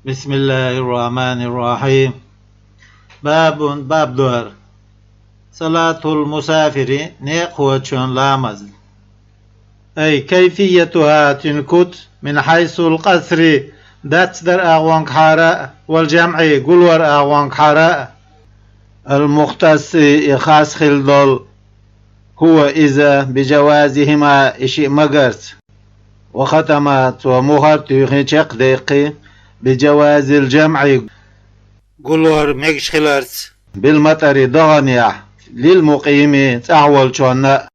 بسم الله الرحمن الرحيم. باب دور صلاة المسافر نيقوة لامز، أي كيفيتها تنكت من حيث القصر دات در أغوانك حراء والجمع قلور أغوانك حراء. المختص إخاس خلدول هو إذا بجوازهما إشي مقرت، وختمت ومهرت يخيشق ديقي بجواز الجمع قلور ميكش خلرت بالمطر ضغنيا للمقيم تعول شونا.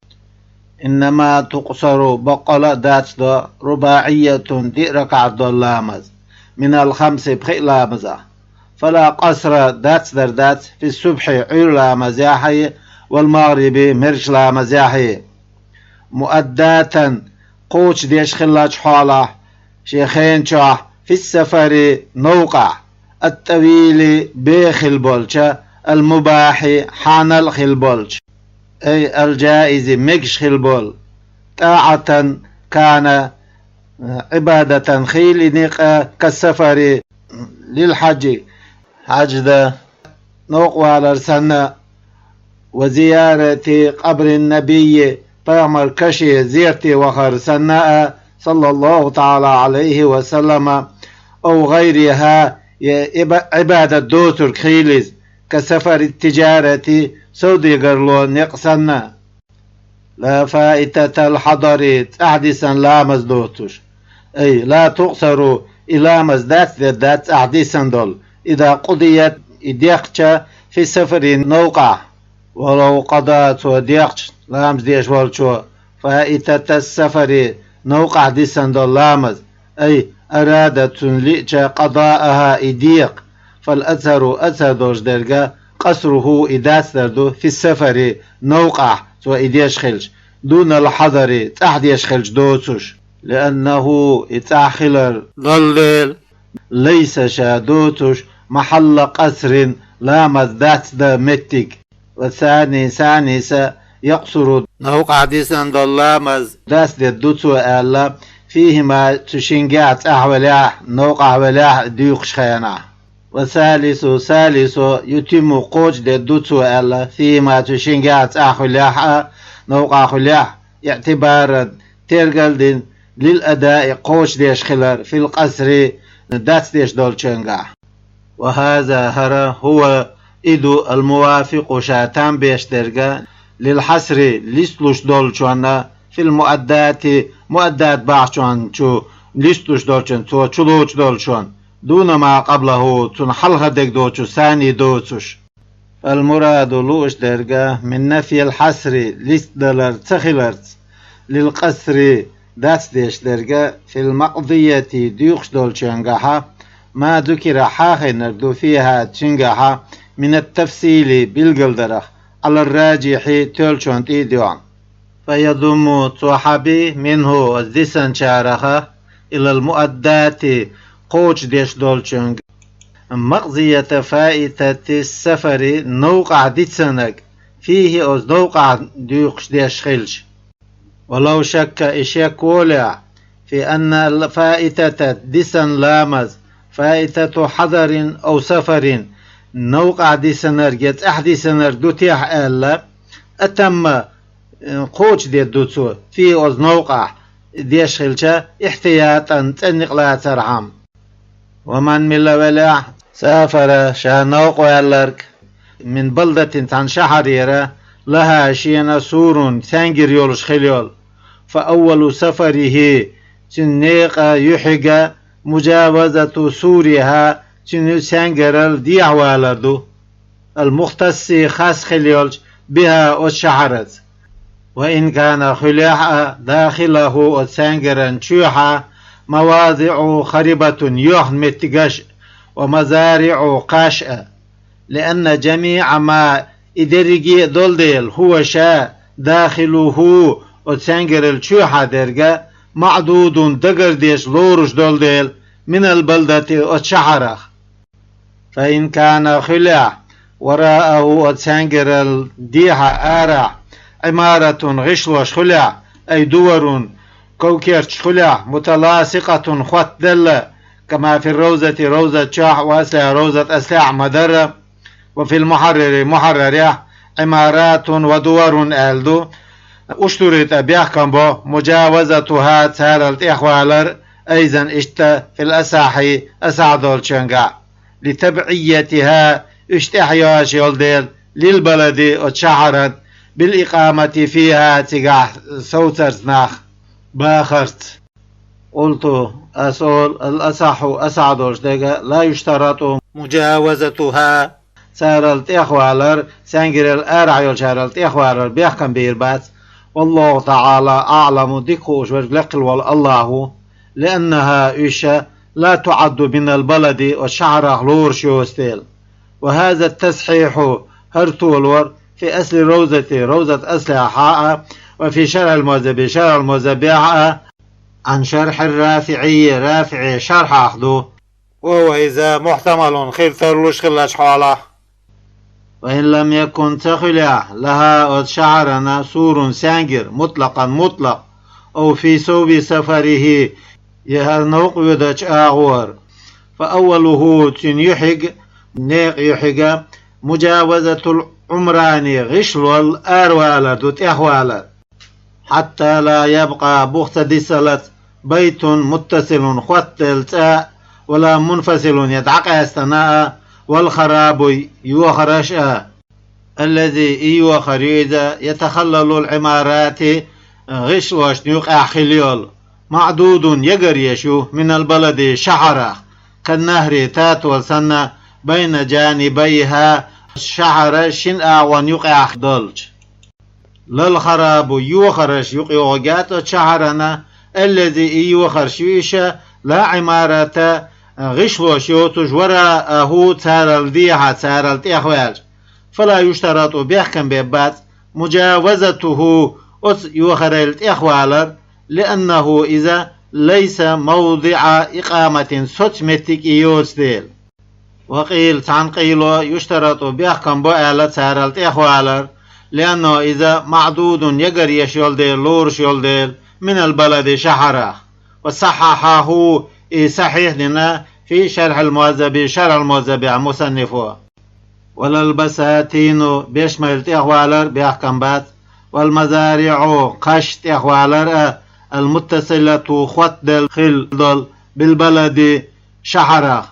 إنما تقصر بقل دات رباعية دي ركع لامز من الخمس بخيل لامزة، فلا قصر دات در دات في الصبح عير لامزاحي والمغرب مرش لامزاحي. مؤداتا قوش ديش خلاج حالة شيخين شاه في السفر نوقع الطويل بيخل بولشة المباح حان الخل بولش، أي الجائز مكش خلبول طاعة كان عبادة خيل نقا كالسفر للحج حج نوقع على السنة وزيارة قبر النبي بامر كشي زيارتي وخر سنة صلى الله تعالى عليه وسلم أو غيرها عبادة دوتر خيلز كسفر التجارة سودي قرلو نقصنا. لا فائتة الحضر أحدثا لا مزدوتش، أي لا تقصر إلى مزدات أحدثا دول إذا قضيت ديقش في سفر نوقع، ولو قضات وديقش لامز ديش والشو فائتة السفر نوقع ديسن دول لامز، أي أرادت لئش قضاءها إديق، فالأثر أثر درجة قصره إداس دردو في السفر نوقع سو إديش خلج دون الحضر تحديش خلج دوتش، لأنه إتاخلر ضلل ليس شادوتش محل قصر لا مزدات دا متك. والثاني يقصر نوقع ديسان ضلامز داس دوتو ألا فيهما تشنجات أحوالاه نوقع ولا ديوخش خيانا. وثالث يتم قوج دوتو ألا فيما تشنجات أحوالاه نوقع خلاه اعتبارا ترقل للأداء قوش ديش خلر في القصر دات ديش دولشنجا. وهذا هرا هو إدو الموافق شاتان بيشترقا للحسر لسلوش دولشوانا في مؤدات باعشوان شو لسلوش دولشوان تو چلوش دولشوان دون ما قبله تنحلها ديك دوشو ثاني دوشوش. المراد لوش درجة من نفي الحسر لسدلر تخلرت للقصر دات ديش درجة في المقضية ديوخش دولشنجاها ما ذكر حاخي نردو فيها تشنجاها من التفصيل بالقلدرخ على الراجح تولشون تيديوان. فيضم صحابي منه الزسن شارخة إلى المؤدات قوش ديش دولشنج مقضية فائتة السفر نوقع ديتسنك فيه أز نوقع ديوخش ديش خلش. ولو شك إشيك ولع في أن الفائتة ديسن لامز فائتة حضر أو سفر نوقع ديسنر جت أحدي سنر دوتيح ألا أتم قوش دي دوتسو في أز نوقع ديش خلشة احتياطا تنق لا ترحم. ومن ملا ولع سافر شانوق والرك من بلدة عن شحريرة لها شين سور ثانجر يولش خليول، فأول سفره تنيق يحق مجاوزة سورها تنو ثانجر دي عوالردو المختص خاص خليولش بها والشحرت. وإن كان خليها داخله ثانجرا شوحا مواضع خربة يوحن متقش ومزارع قاشئة، لأن جميع ما إدرجي دولديل هو شاء داخله وتسنجر الشوحة درجة معدود دقر ديش لورش دولديل من البلدة والشحرخ. فإن كان خلع وراءه وتسنجر الديحة آرع عمارة غشلوش خلع أي دور كوكيرش خلع متلاصقة خط دل كما في الروزة روزة شاح وأسلع روزة أسلع مدرة. وفي المحرر محرر عمارات ودور ألدو اشترط بيحكم بو مجاوزتها تسالت إخوالر أيضا اشتا في الأساحي أسعدول شنقع لتبعيتها اشتحياش يولديل للبلد اتشعرت بالإقامة فيها تقع سوترناخ باخرت. قلت أسول الأصح أسعدوش دقا لا يشترط مجاوزتها سارلت إخوالر سانجر الأرعيول شارلت إخوالر بيحكم بيربات. والله تعالى أعلم ديكوش ورقل والله لأنها إشا لا تعد من البلد والشعر غلور شوستيل. وهذا التصحيح هرتولور في أصل روزة أصل حاء وفي شرح المذبع عن شرح الرافعي رافعي شرح أخذه وهو إذا محتمل خير ترلوش خلاش حاله. وإن لم يكن تخلع لها شعرنا سور سانجر مطلق أو في صوب سفره يهرنوق يدج آغور فأوله تنيحق نيق يحق مجاوزة العمران غشل الأروال دوت أحوال حتى لا يبقى بخت دسلت بيت متصل خوتل ولا منفصل يدعق استناء والخراب يوخرش الذي يوخريد يتخلل العمارات غشوش يقع خليول معدود يقريشو من البلد شعرة كالنهر تاتول سنة بين جانبيها شعرة شنأ ونيقع دلج للخراب يوخرش يقيوغات شعرنا الذي يوخرشيش لا عمارة غشوش يوتج وراءه تارل ديها تارل تيخوال فلا يشترط بيحكم ببات مجاوزته يوخرل تيخوالر لأنه إذا ليس موضع إقامة سوتمتك يوستيل. وقيل تنقيل يشترط بيحكم بألة تارل تيخوالر لأنه إذا معدود يقريش يولديل لورش يولديل من البلد شحرة. وصححه صحيح لنا في شرح المذهب مصنفه. وللبساتين بيشمل تيخوالر بيحكم بات والمزارع قش تيخوالر المتصلة خط الخلدل بالبلد شحرة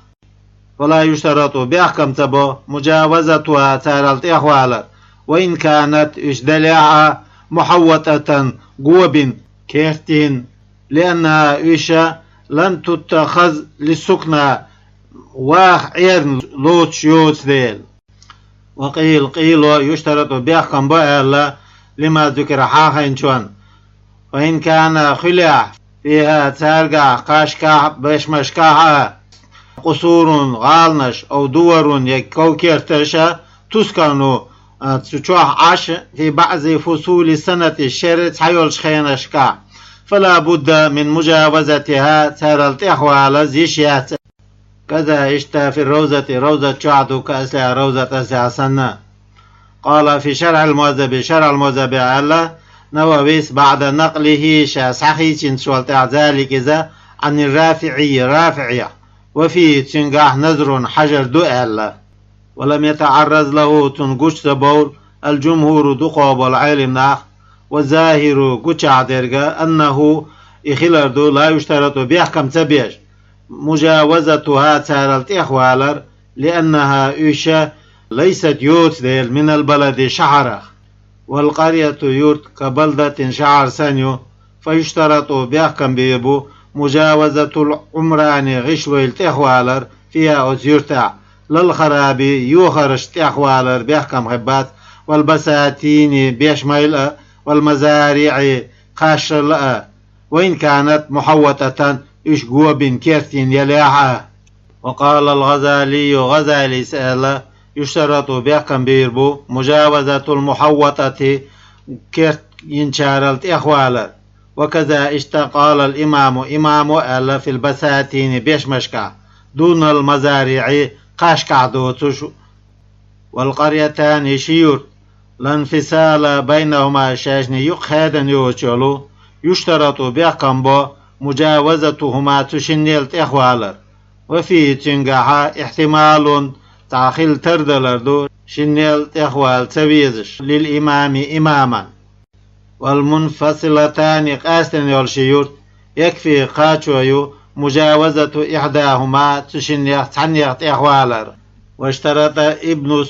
ولا يشترط بيحكم تبو مجاوزتها تارل تيخوالر وإن كانت إشدلعة محوطة قوب كيرتين لأنها إشا لم تتخذ للسكنة وعير لوتش يوتديل. وقيل يشترط بيحكم بألا لما ذكر حاخنشون وإن كان خلع فيها تارقع قاشكع بشمشكع قصور غالنش أو دور يكوكير ترشا تسكنوا تشوح عش في بعض فصول السنة الشرط حيولش خينشكع فلا بد من مجاوزتها تارلت إخوال زيشيات. كذا اشتا في روزة شعدو كأسلع روزة أسلع سنة. قال في شرع المذهب على نوويس بعد نقله شاسحي تنشولت ذلك إذا عن الرافعية وفيه تنقح نذر حجر دؤل ولم يتعرض له تنقش سبول الجمهور دقوب العلم ناخ والظاهر قشع درجة أنه إخلردو لا يشترط بيحكم تبيش مجاوزتها تارلت إخوالر لأنها إشا ليست يوتديل من البلد شعرة والقرية يورت كبلدة شعر سنيو فيشترط بيحكم بيبو مجاوزة العمران غشويل تخوالر فيها أزيرتع للخرابي يوخرش تخوالر بيحكم غبات والبساتين بيشميل والمزارع قاشر وإن كانت محوطة إشقوة بن كيرتين يلاعة. وقال غزالي سأل يشترط بيحكم بيربو مجاوزة المحوطة كيرت ينشارلت إخوالر. وكذا اشتقال إمام ألا في البساتين بيشمشكع دون المزارع قاشكع دوتش والقريتان شيور لانفصال بينهما شاشني يقهدن يوشلو يشترط بيحكم بو مجاوزتهما تشنيلت إخوالر وفي تنجح احتمال تعخيل تردلردو شنيل إخوال تبيزش للإمام إماما. والمنفصلتان قاستن يولشيوت يكفي قاتشويو مجاوزة إحداهما تشنيخ تحنيخ إخوالر. واشترط ابن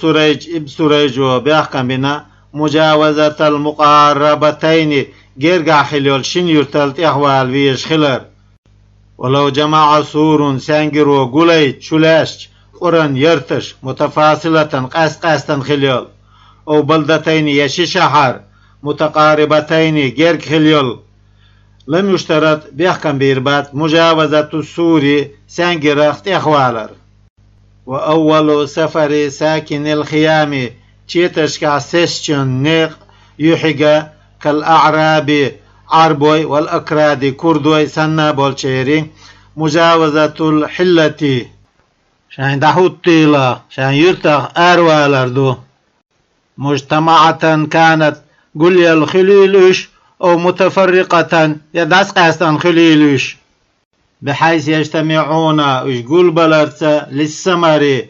سريج بيحكم بنا مجاوزة المقاربتين جرجع خليل شن يرتلت إخوال ويش خلر. ولو جمع سور سانجر وقليت شلاش قرن يرتش متفاصلة قاستن خليل أو بلدتين يشي شحر متقاربتين جرج خليل لم يشترط بيحكم بإربات مجاوزة السوري سانجرخت إخوالر. وأول سفر ساكن الخيام تشيتشكا سيشن نيق يحيقا كالأعراب عربوي والأكراد كردوي سنة بولشيري مجاوزة الحلة شان دحوت طيلة شان يرتغ أروالردو مجتمعة كانت قليا الخليلوش أو متفرقة يدعس قاستان خليلوش بحيث يجتمعون وشقول بلرسة للسمر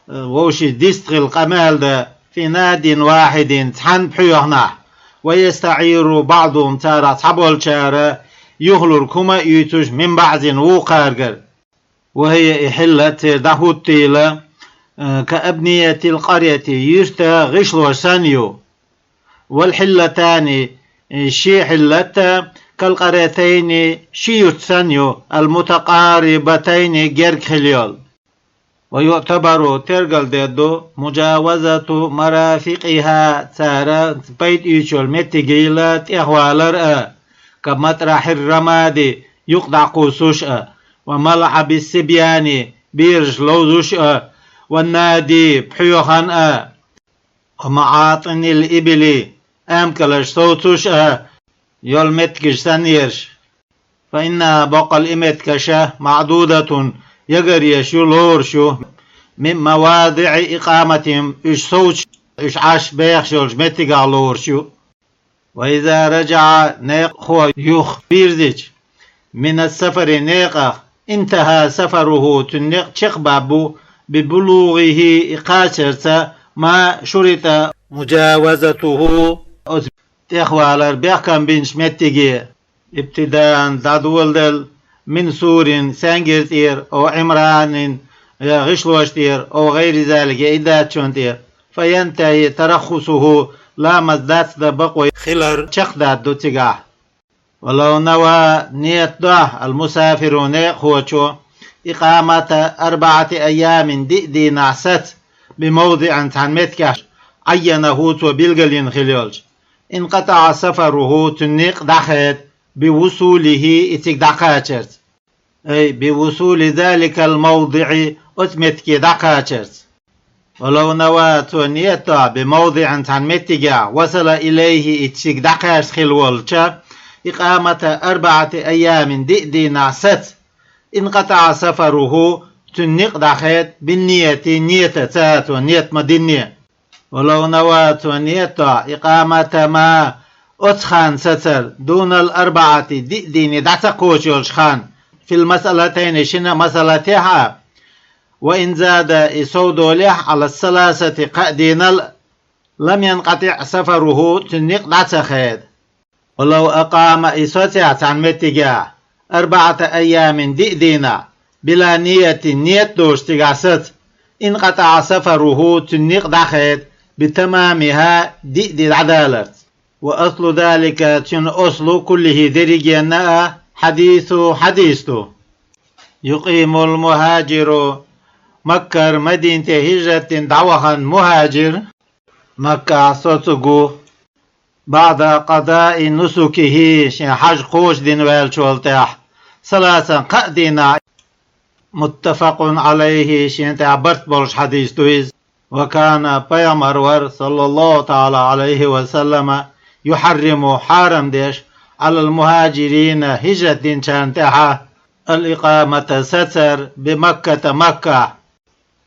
ووشي ديستغ القمال ده في ناد واحد تحن بحيوهنا ويستعير بعضهم تارا تحبول شارة يخلر كما يتوش من بعض وقارقر. وهي إحلة دهوت تيلة كأبنية القرية يشتا غشل وسانيو. والحلتان شي حلة كالقريتين شيوت سانيو المتقاربتين جرك خليول. ويعتبر ترجل ديدو مجاوزة مرافقها تارا بيت إيشول متجيلات إخوالر كمطرح الرماد يقدع قوسوش وملعب السبيان بيرش لوزوش والنادي بحيوخان ومعاطن الإبل أمكلش صوتوش يول متكش سنيرش. فإنها بقى الإمتكشة معدودة يجري شلورشو من مواضع إقامتهم إش صوت إش عاش بيخشولش متقع لورشو. وإذا رجع نيق هو يخبيرزج من السفر نيقه انتهى سفره تنيق تشقبابو ببلوغه إقاشرت ما شرط مجاوزته إخوالر بيحكم بينش متقي ابتداء دادولدل من سور سانجرتير أو عمران غشلوشتير أو غير ذلك إذا شنتير فينتهي ترخصه لا مزدات بقوي خلر شخدات دو تقع. ولو نوى نيت ضع المسافر نيخوشو إقامة 4 أيام دئدي نعست بموضع تنمتكش عينه وبلغلين خليولش انقطع سفره تنيق دخت بوصوله اتك دقاتشرت أي بوصول ذلك الموضع أتمتك دقاتشرت. ولو نوات ونيتا بموضع تنمتك وصل إليه اتك دقاش خلولش إقامة 4 أيام دئدي نعست انقطع سفره تنيق دخت بالنية نية تات ونية مدينية. ولو نوات ونيتا إقامة ما أتخان ستر دون 4 دئدين دعتقوش يلشخان في المسألتين شنا مسألتها وإن زاد إسودو لح على 3 قادين لم ينقطع سفره تنيق دعتخيد. ولو أقام إسوتع عن متجا 4 أيام دئدينا بلا نية دوش تقعست انقطع سفره تنيق دعخيد بتمامها دئد العدالة. وأصل ذلك تن أصل كله درجنا حديثه يقيم المهاجر مكة مدينة هجرة دعوها مهاجر مكة صوتقو بعد قضاء نسكه حج قوش دين والشولتاح 3 قادنا متفق عليه شين تعبرت بولش حديث تويز. وكان بيامر صلى الله تعالى عليه وسلم يحرم حارم ديش على المهاجرين هجرة دين شانتها الإقامة ستر بمكة مكة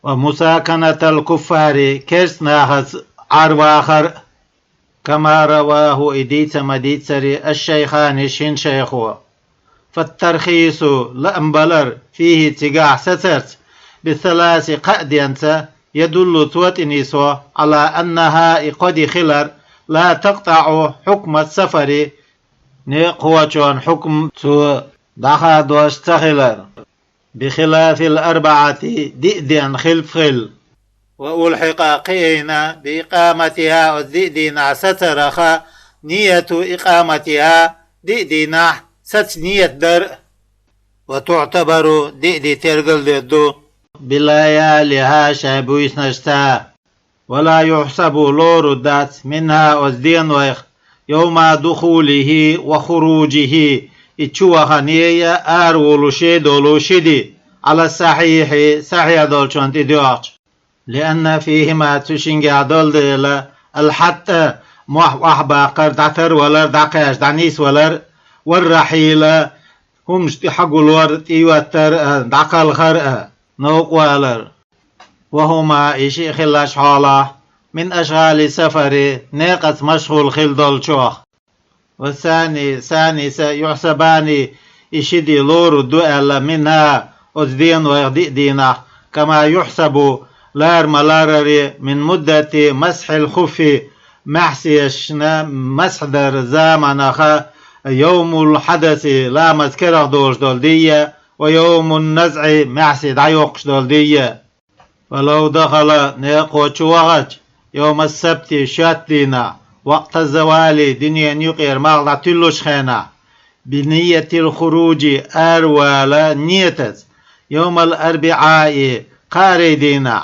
ومساكنة الكفار كيرسنا عرواخر كما رواه إديت مديتسري الشيخان شين شيخو. فالترخيص لأنبلر فيه تقاع سترت بثلاث قأدينت يدل توتنيسو على أنها قد خلر لا تقطع حكم السفر نقوة حكم تو دخا دوش تخلر بخلاف الأربعة دئدين خلف وألحق قينا بإقامتها والدئدين سترخ نية إقامتها دئدين ست نية در وتعتبر دئدي ترقل دو بلياليها شابويس نشتا ولا يحسب لور الدات منها والدين ويخ يوم دخوله وخروجه اتشوها نية أرولوشي دولوشيدي على الصحيح صحيح دولشون تديوش لأن فيهما تشنجع دول الحتى محبا قردعتر ولر دعقاش دعنيس ولر والرحيل هم حقوا الورد إيواتر دعقال خرق نوق ولر وهما إشي خلاش حاله من أشغال سفر ناقة مشغول خل دولشوخ والثاني يحسبان إشدي لور الدؤل منها أزدين ويغدئدينه كما يحسب لار ملارري من مدة مسح الخف محسيشنا مسحدر زامنخ يوم الحدث لا مذكره دوش دولدية ويوم النزع محسي دعيوقش دولدية ولو دخل نيقو شوغج يوم السبت شاتينا وقت الزوال دنيا نيقير مغلع تلوش خينا بنية الخروج أروال نيتز يوم الأربعاء قاردينا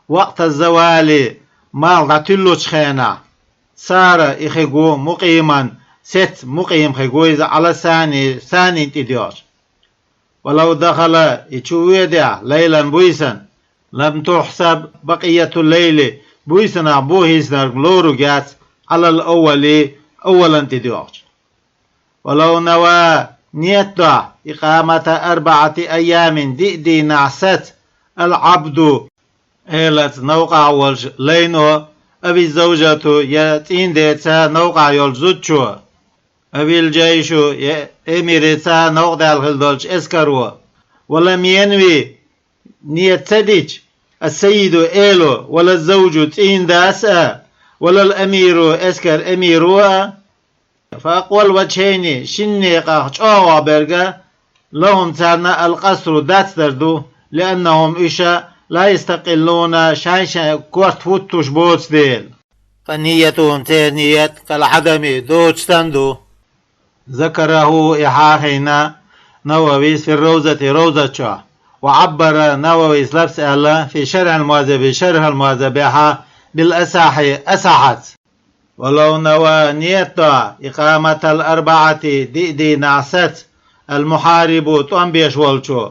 وقت الزوال مغلع تلوش خينا صار إخيقو مقيما ست مقيم خيقويز على ثاني تديوش ولو دخل إتشويدع ليلا بويسا لم تحسب بقية الليل بويسنا بوهيسنا لورو جات على الأول أولا تديوش ولو نوى نيتع إقامة 4 أيام دئدي نعست العبد إلت نوقع والش لينو أبي الزوجة يتين ديتا نوقع يلزوتشو أبي الجيش يأميرتا نوقع الخلدولش اسكروا ولم ينوي نية تديج السيد إيلو ولا الزوج تين داسا ولا الأمير اسكر أميروا فأقوى الوجهين شنيقا شعوا برغا لهم تارنا القصر داتردو لأنهم إشا لا يستقلون شايشا كورت فوتوش بوتس ديل فنيتهم تانية كالعدم دوش تندو ذكره إحاحينا نوويس في روزة شا وعبر نوويس لبس الله في شرح المواذبة بالأساحي أساحت ولو نوى نيتا إقامة 4 دئدي نعست المحارب تنبيش والشو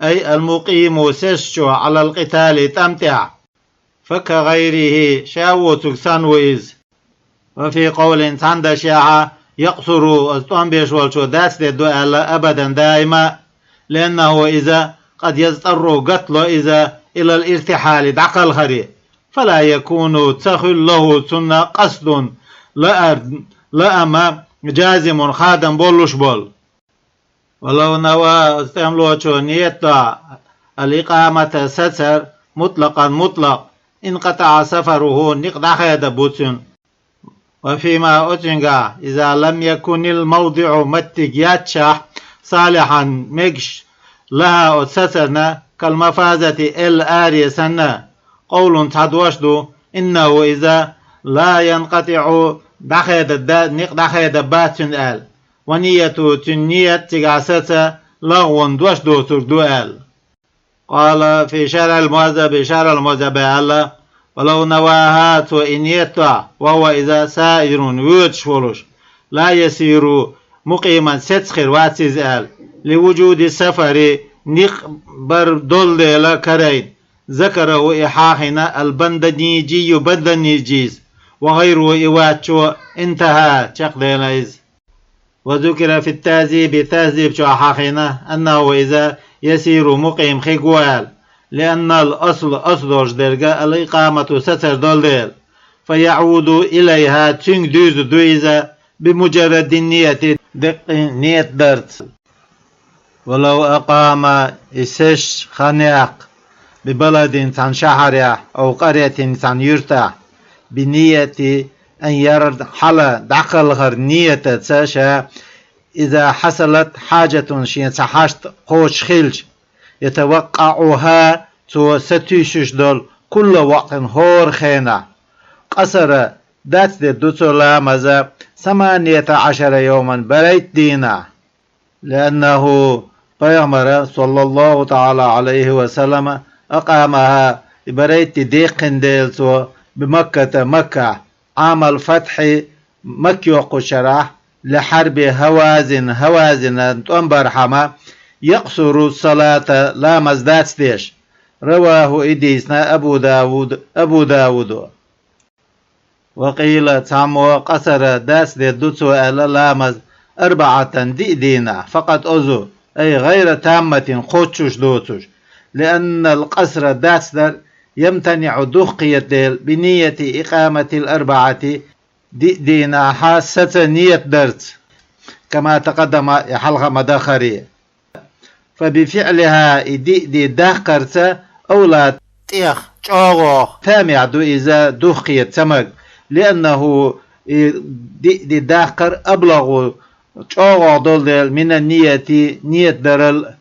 أي المقيم سيشو على القتال تمتع فكغيره شاو تكسان وإز وفي قول تند شاعة يقصر تنبيش والشو داس دو أبدا دائما لأنه إذا قد يضطر قتل إذا إلى الارتحال دعق الخري فلا يكون تخل له سنة قصد لأما جازم خادم بولش بول ولو نوى استعملوا نيتا الإقامة ستر مطلق انقطع سفره نقدح يدبوتن وفيما أتنقى إذا لم يكن الموضع متقياتشا صالحا مكش لها سترنا كالمفازة الآرية سنة قول تدوشدو إنه إذا لا ينقطع نقدح يدباتن آل ونية تنية تقاسة لغون دوشدو تردو آل قال في شرع الموذب الله ولو نواهات وإنيتا وهو إذا سائر ويتشفلش لا يسير مقيما ستخر واتسيز آل لوجود السفر نقبر دول لكرين ذكره إحاحنا البندنيجي بدنيجيز وغيره إواتشو انتهى تقديليز وذكر في تهذيب شو أحاحنا أنه إذا يسير مقيم خيقوال لأن الأصل أصدرش درجة الإقامة ستر دول فيعود إليها تنك دوز دويزة بمجرد النية نية درت ولو أقام إسش خناق ببلد عن شهر أو قرية عن يرتاح بنية أن يرد حل دعقل غر نية تساشا إذا حصلت حاجة شين تحشت قوش خلج يتوقعها تو ستيشش دول كل وقت هور خينا قصر دات دوتولا مزا 18 يوما بريت دينا لأنه بيغمر صلى الله تعالى عليه وسلم أقامها بريت ديقن ديلتو بمكة مكة عام الفتح مكي وقشرح لحرب هوازن تنبر حما يقصر الصلاة لا مزدات ديش رواه إديسنا أبو داود وقيل تعمو قصر داس دي دوتو ألا لامز 4 دينا فقط أزو أي غير تامة خوتشوش دوتوش لأن القصر داس در يمتنع دخية ديل بنية إقامة 4 دينا حاسة نية درت كما تقدم حلقة مداخرية فبفعلها دي داخرت أولاد تيخ شوغو تامع إذا دخية سمك لأنه دي داخر أبلغ شوغو دول من النية نية درل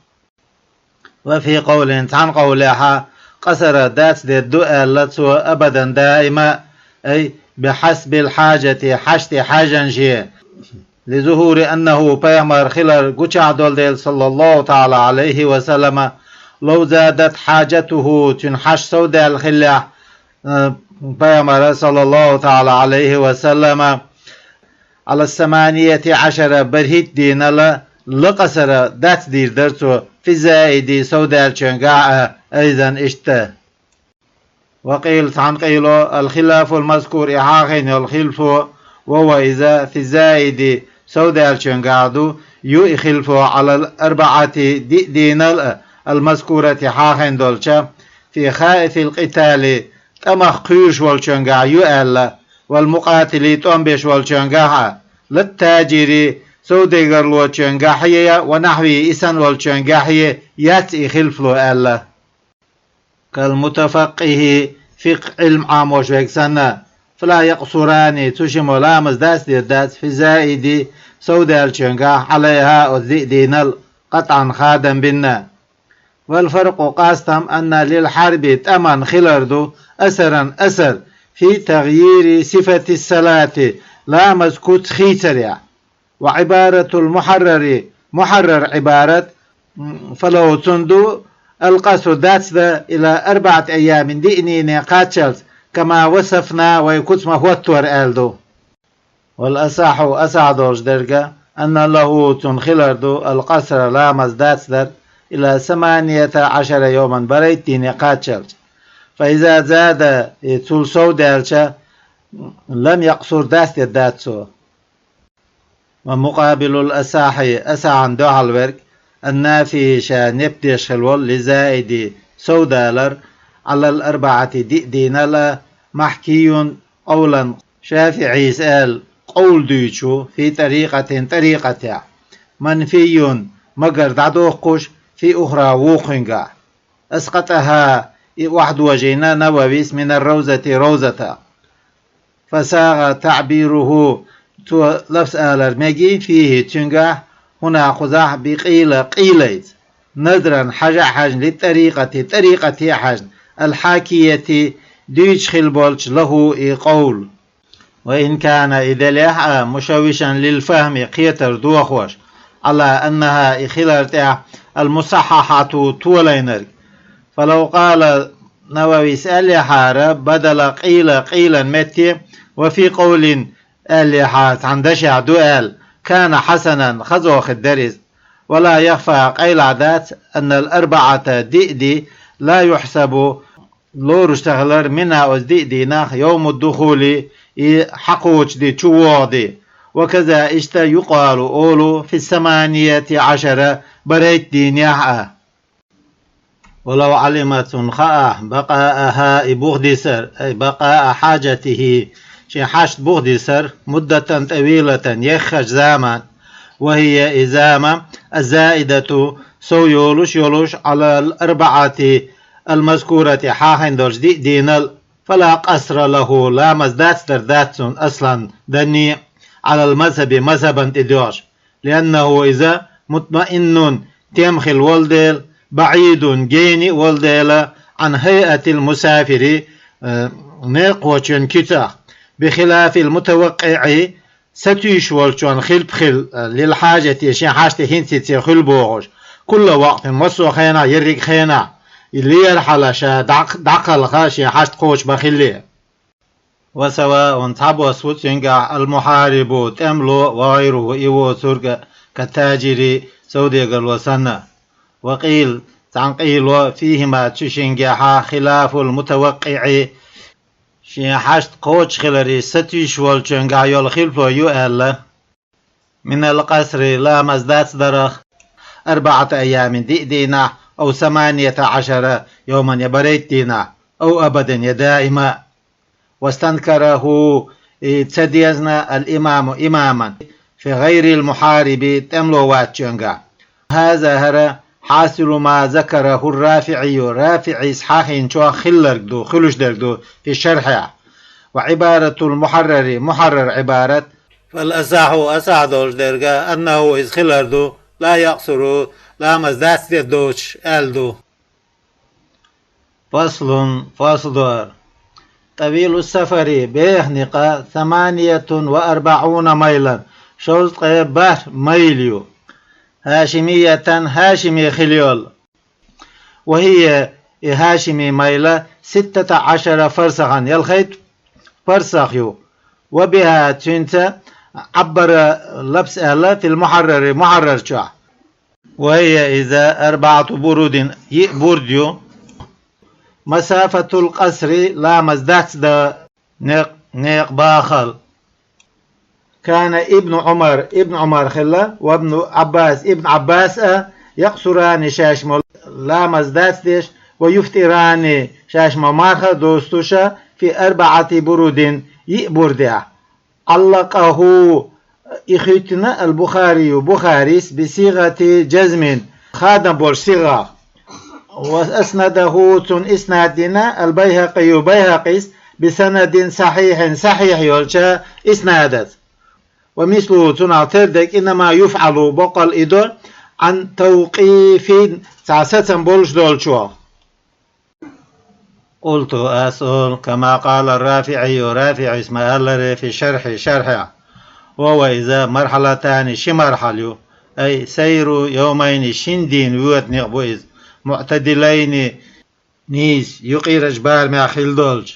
وفي قول عن قولها قصر دات دي الدؤال لتسو أبدا دائما أي بحسب الحاجة حشت حاجة جي لظهور أنه بيامر خلال قشع دول صلى الله تعالى عليه وسلم لو زادت حاجته تنحش سوداء الخلع بيامر صلى الله تعالى عليه وسلم على 18 برهيت دين لقصر دات دير درسو في زائد سوداء الشنقاء أيضا اشته وقيل عن قيله الخلاف المذكور إحاقين الخلف وهو إذا في زائد سوداء الشنقاء يخلف على 4 دين المذكورة حاقين دولشا في خائف القتال تمخ قيوش والشنقاء يؤل والمقاتل تنبش والشنقاء للتاجر سوداء والشنقاء ونحوي إسان والشنقاء ياتي خلف له كالمتفقه فقه علم عام وشويك سنة فلا يقصران تشم لامز داس في زائد سوداء الشنقاء عليها الذئدين قطعا خادم بنا والفرق قاستم أن للحرب تمن خلردو أثر في تغيير صفة الصلاة لا مزكوت خيتريا وعبارة محرر عبارة فلو تندو القصر داتس إلى 4 أيام دئني نقاتشلت كما وصفنا ويكتم هو التور آلدو والأصح أسعدوش درجة أن له تنخلردو القصر لامز داتس در إلى 18 يوما بريتي نقاتشلت فإذا زاد تلسو دالشا لم يقصر داتسو ومقابل الأساحي أسعن دوح الورك النافي شا نبتش خلول لزائد سودالر على 4 دينالا محكي قولا شافعي سأل قول ديشو في طريقة منفي مقر دعدوقش في أخرى ووخنغا أسقطها واحد وجينا نوويس من روزة فساغ تعبيره تو لفظ آلر مجي فيه تنجح هنا خزاح قيلت نظرا حاج للطريقة حاج الحاكية ديش خلبولش له قول وإن كان إذا لها مشوشا للفهم قيتر دوخوش على أنها خلال المصححة تولينر فلو قال نووي سأل حارب بدل قيلا متي وفي قول أليحات عن دشع دوال كان حسنا خزوخ الدرز ولا يخفى قيل عدات أن 4 دئدي لا يحسب لور اشتغلر منها أزدئدي ناخ يوم الدخول حقوش دي تشوادي وكذا اشتا يقال أولو في 18 بريت دينيها ولو علمت خاء بقاءها بغدسر أي بقاء حاجته شي حاشت بغدسر مدة طويلة يخش زمان وهي إزامة الزائدة سو يولوش على الأربعة المذكورة حاهن درج دينل فلا قصر له لا مزدات ذاتون أصلا دني على المذهب مذهبا تدوش لأنه إذا مطمئن تمخل الولدل بعيد جيني ولدل عن هيئة المسافر نقوة كتا بخلاف المتوقع ستيش والشون خل بخل للحاجة شين حاجة هنتي خل بوغش كل وقت مصو خينا يريك خينا اللي يرحل شا دعقل خاشي حاجة قوش بخليه وسواء تعبوا سوت ينقع المحارب تملو وغيره إيوه سرق كالتاجر سودي قلوسنا وقيل تنقيل فيهما تشنجحا خلاف المتوقع شين حاجة قوش خلري ستيش والشنقع يول خلفو يؤل من القصر لا مزدات درخ 4 أيام دينا أو 18 يوما يبريت دينا أو أبدا يدائما واستنكره تديزنا الإمام إماما في غير المحارب تملو واتشنغا هذا هر حاصل ما ذكره رافعي إسحاق شو خلش درقدو في الشرح وعبارة المحرر محرر عبارة فالأصح أسعدوش درقا أنه إذ خلردو لا يقصر لا مزدات دوش ألدو فصل طويل السفر بيهنق 48 ميلا شوز بحر ميليو هاشمية هاشمي خليول وهي هاشمي ميلا 16 فرسخا يلخيط فرسخيو وبها تنت عبر لبس أهلا في المحرر محرر شا وهي إذا 4 برود بورديو مسافة القصر لا مزدات دا نيق باخل كان ابن عمر خلا وابن عباس يقصران شاشم لا مزدات ديش ويفتران شاشم مارخ دوستوشا في 4 برود يبردع علقه إخيتنا البخاري بخاريس بصيغة جزم خادم بول صيغة وأسنده إسنادنا البيهقي بسند صحيح يلشى إسنادت ومثله تنعتردك إنما يفعل بقل إدول عن توقيف تعسة بولش دولشوا قلت أسأل كما قال رافعي اسم الله في شرحه وهو إذا مرحلتان مرحلة أي سير يومين شندين ويت نقبوئز معتدلين نيس يقير جبار مع خلدولج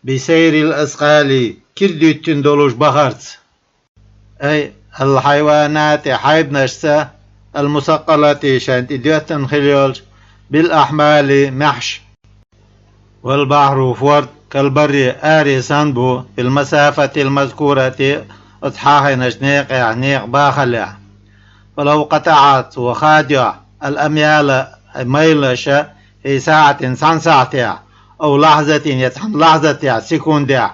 بسير الأسقال كرديتين دولوش بخارت أي الحيوانات حيب نشسة المثقلات شانت إديوتن خليولج بالأحمال محش والبحر فورد كالبر آري سانبو في المسافة المذكورة اصحاح نيق باخلع فلو قطعت وخادع الأميال ميلشة في ساعة ساعة أو لحظة لحظة سكوندة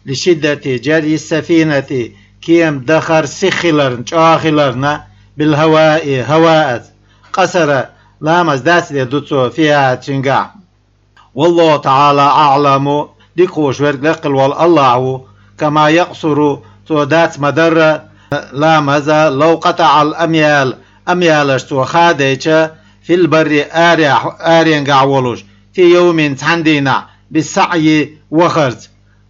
لشدة جري السفينة كيم دخر سخلر شاخلرنا بالهواء هواء قصر لا مزدات دوتسو فيها تنقع والله تعالى أعلم ديكوش ورقل والله كما يقصر سودات مدر لا مزا لو قطع الأميال وخاديش في البر آرين قعولوش في يوم تندينا بالسعي وخرج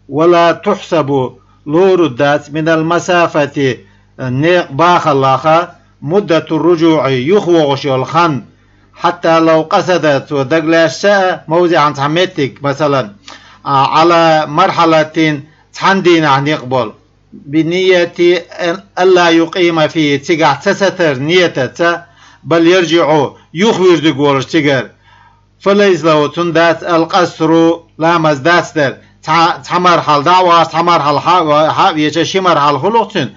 ولا تحسب لوردات من المسافة نيق باخلاخا مدة الرجوع يخوغش الخن حتى لو قصدت ودقلاش موضعا تحميتك مثلا على مرحلة تندينا نقبل بنية ألا يقيم فيه تقع تستر نيته بل يرجع يخبر دقول تقر فليس له تندات القصر لا مزدات در تمرحل دعوة تمرحل حاوية شمرحل خلوتن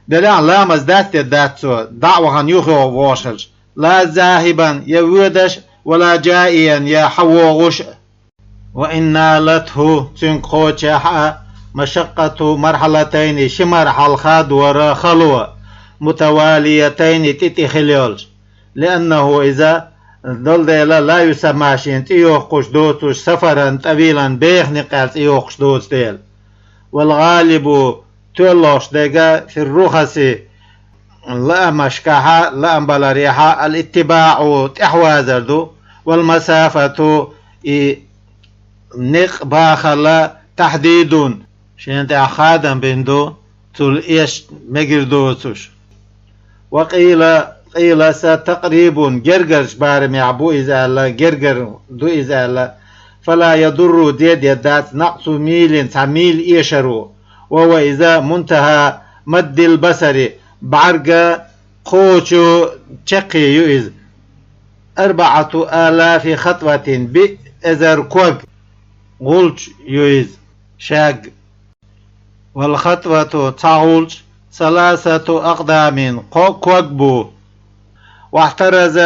دلان لا مزدات دات دعوة يخبر واشلج لا ذاهبا يودش ولا جائيا يحوغش وإن نالته تنقوش مشقة مرحلتين شمرحل خاد ورا خلوة متواليتين تتخليولج، لأنه إذا دول ديلا لا يسماشين تيوخش دوتوش سفرا طويلا بيخ نقال تيوخش دوت ديل. والغالب تولوش ديغا في الرخص لا مشكحة لا بلاريحة الاتباع تحوازردو، والمسافة نق باخلا تحديد شين تأخادم بندو تول إيش مجردوتوش. قيل ستقريب جرجرش بارم يعبو إذا الله جرجر دو إذا الله فلا يضر ديد يدات نقص ميل تعميل إيشرو، وهو إذا منتهى مد البصر بعرق قوشو تشقي يؤذ 4000 خطوة بإذر كوغ غلج يؤذ شاق. والخطوة تعولج 3 أقدام كوغبو. واحترز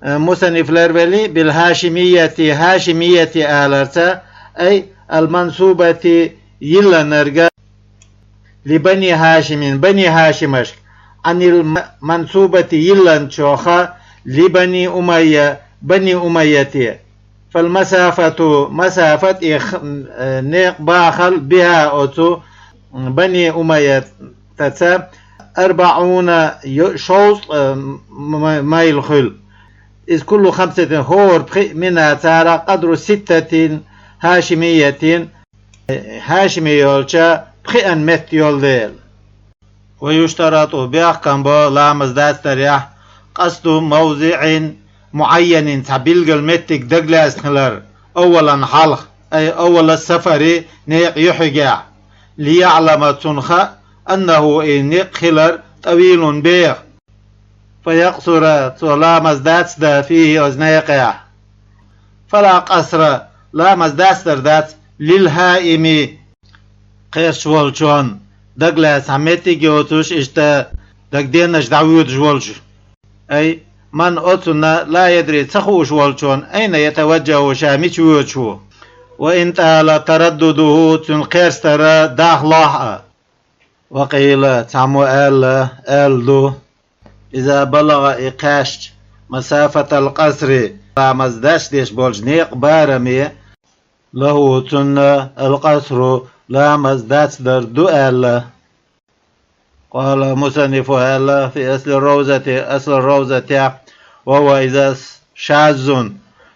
مصنف الأربلي بالهاشمية هاشمية آلرتا أي المنسوبة يلا نرجع لبني هاشم بني هاشمش، عن المنسوبة يلا شوخة لبني أمية بني أمية. فالمسافة مسافة نيق باخل بها أوتو بني أمية تتا 40 شوط مايل خل، إذ كل 5 هور منها تارا قدر 6 هاشمية هاشميولشا بخيان مت يولديل. ويشترط بأحكام لا مزداد تريح قصد موضع معين تبلغ المتك دقلاس خلر أولا حلق أي أول السفر نيق يحجع، ليعلم تنخى أنه إنيق خلر طويل بيغ فيقصر لا مزداد فيه أزنيقع. فلا قصر لا مزداد ذات للهائم قيش والشون دقلاس عمتي جوتوش اشتا دقدينش دعويد جولج، أي من أتنا لا يدري تخوش والشون أين يتوجه شاميش ويوشو. وإن تالا تردده تنقيرس ترى داخلها. وقيل تعمو آلدو إذا بلغ إقاش مسافة القصر فمزداش ديش بولجنيق بارمي له تن القصر لا مزداش در دو آل. قال مصنف آل في أصل الروزة وهو إذا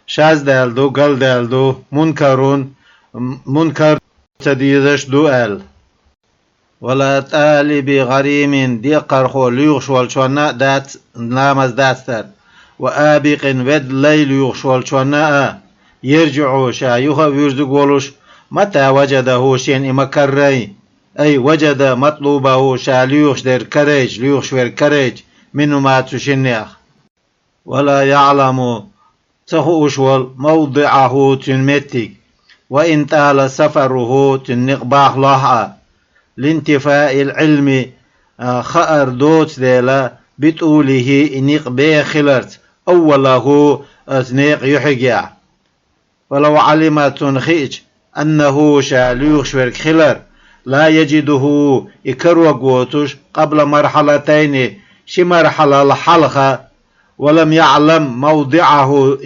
شاذ دالدو قل دالدو منكر تديدش دو آل. ولا تالي بغريم دي قرخو ليغش والشونا دات نامز داتر، وآبق ود ليل يغش والشونا يرجعو شايوها ويرزق ولوش متى وجده شين مكري، أي وجد مطلوبه شا ليغش در كريج ليغش ور كريج منو ما تشنيخ. ولا يعلم تخوش موضعه تنمتك، وإن تال سفره تنقباح لها لانتفاء العلم خأر دوت ديلا بتقوله إنيق بي خلرت أوله أثنيق يحجع. ولو علم تنخيج أنه شاليوخ شورك خلر لا يجده إكروك ووتوش قبل مرحلتين شي مرحلة الحلقة، ولم يعلم موضعه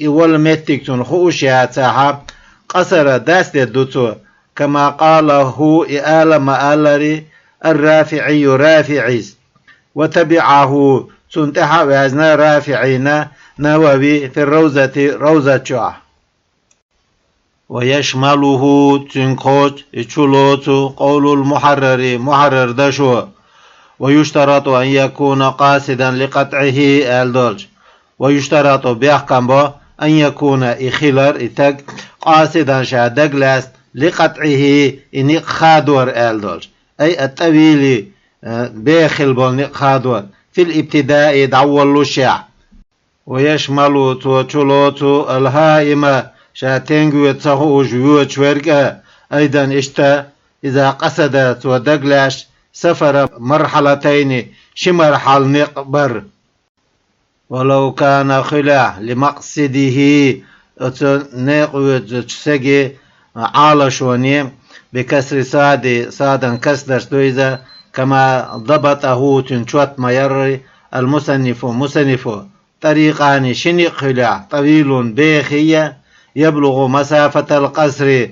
ولمتك تنخوش ياتاها قصر داست دوتو، كما قاله إعلم آلري الرافعي رافعيز، وتبعه تنتحى وازنا رافعين نووي في الروزة روزة شوع. ويشمله تنقوت اتشلوت قول المحرر محرر دشو. ويشترط أن يكون قاصدا لقطعه الدولج. ويشترط بيحكم أن يكون إخلر إتق قاصدا شادقلاس لقطعه إنق خادور الدولج، أي الطويل بيخل بول خادور في الابتداء دعول الشع. ويشمل توتشلوت الهائمة شاتنجو يتسخوش ويوتشورك أيضا اشتا إذا قصدت ودقلاش سفر مرحلتين شمرحل نقبر، ولو كان خلع لمقصده نقوة تسجي عالشوني بكسر صادا كسدرش دو إذا كما ضبطه تنشوت ما يري المصنف طريقان شنق طويل بيخية يبلغ مسافة القصر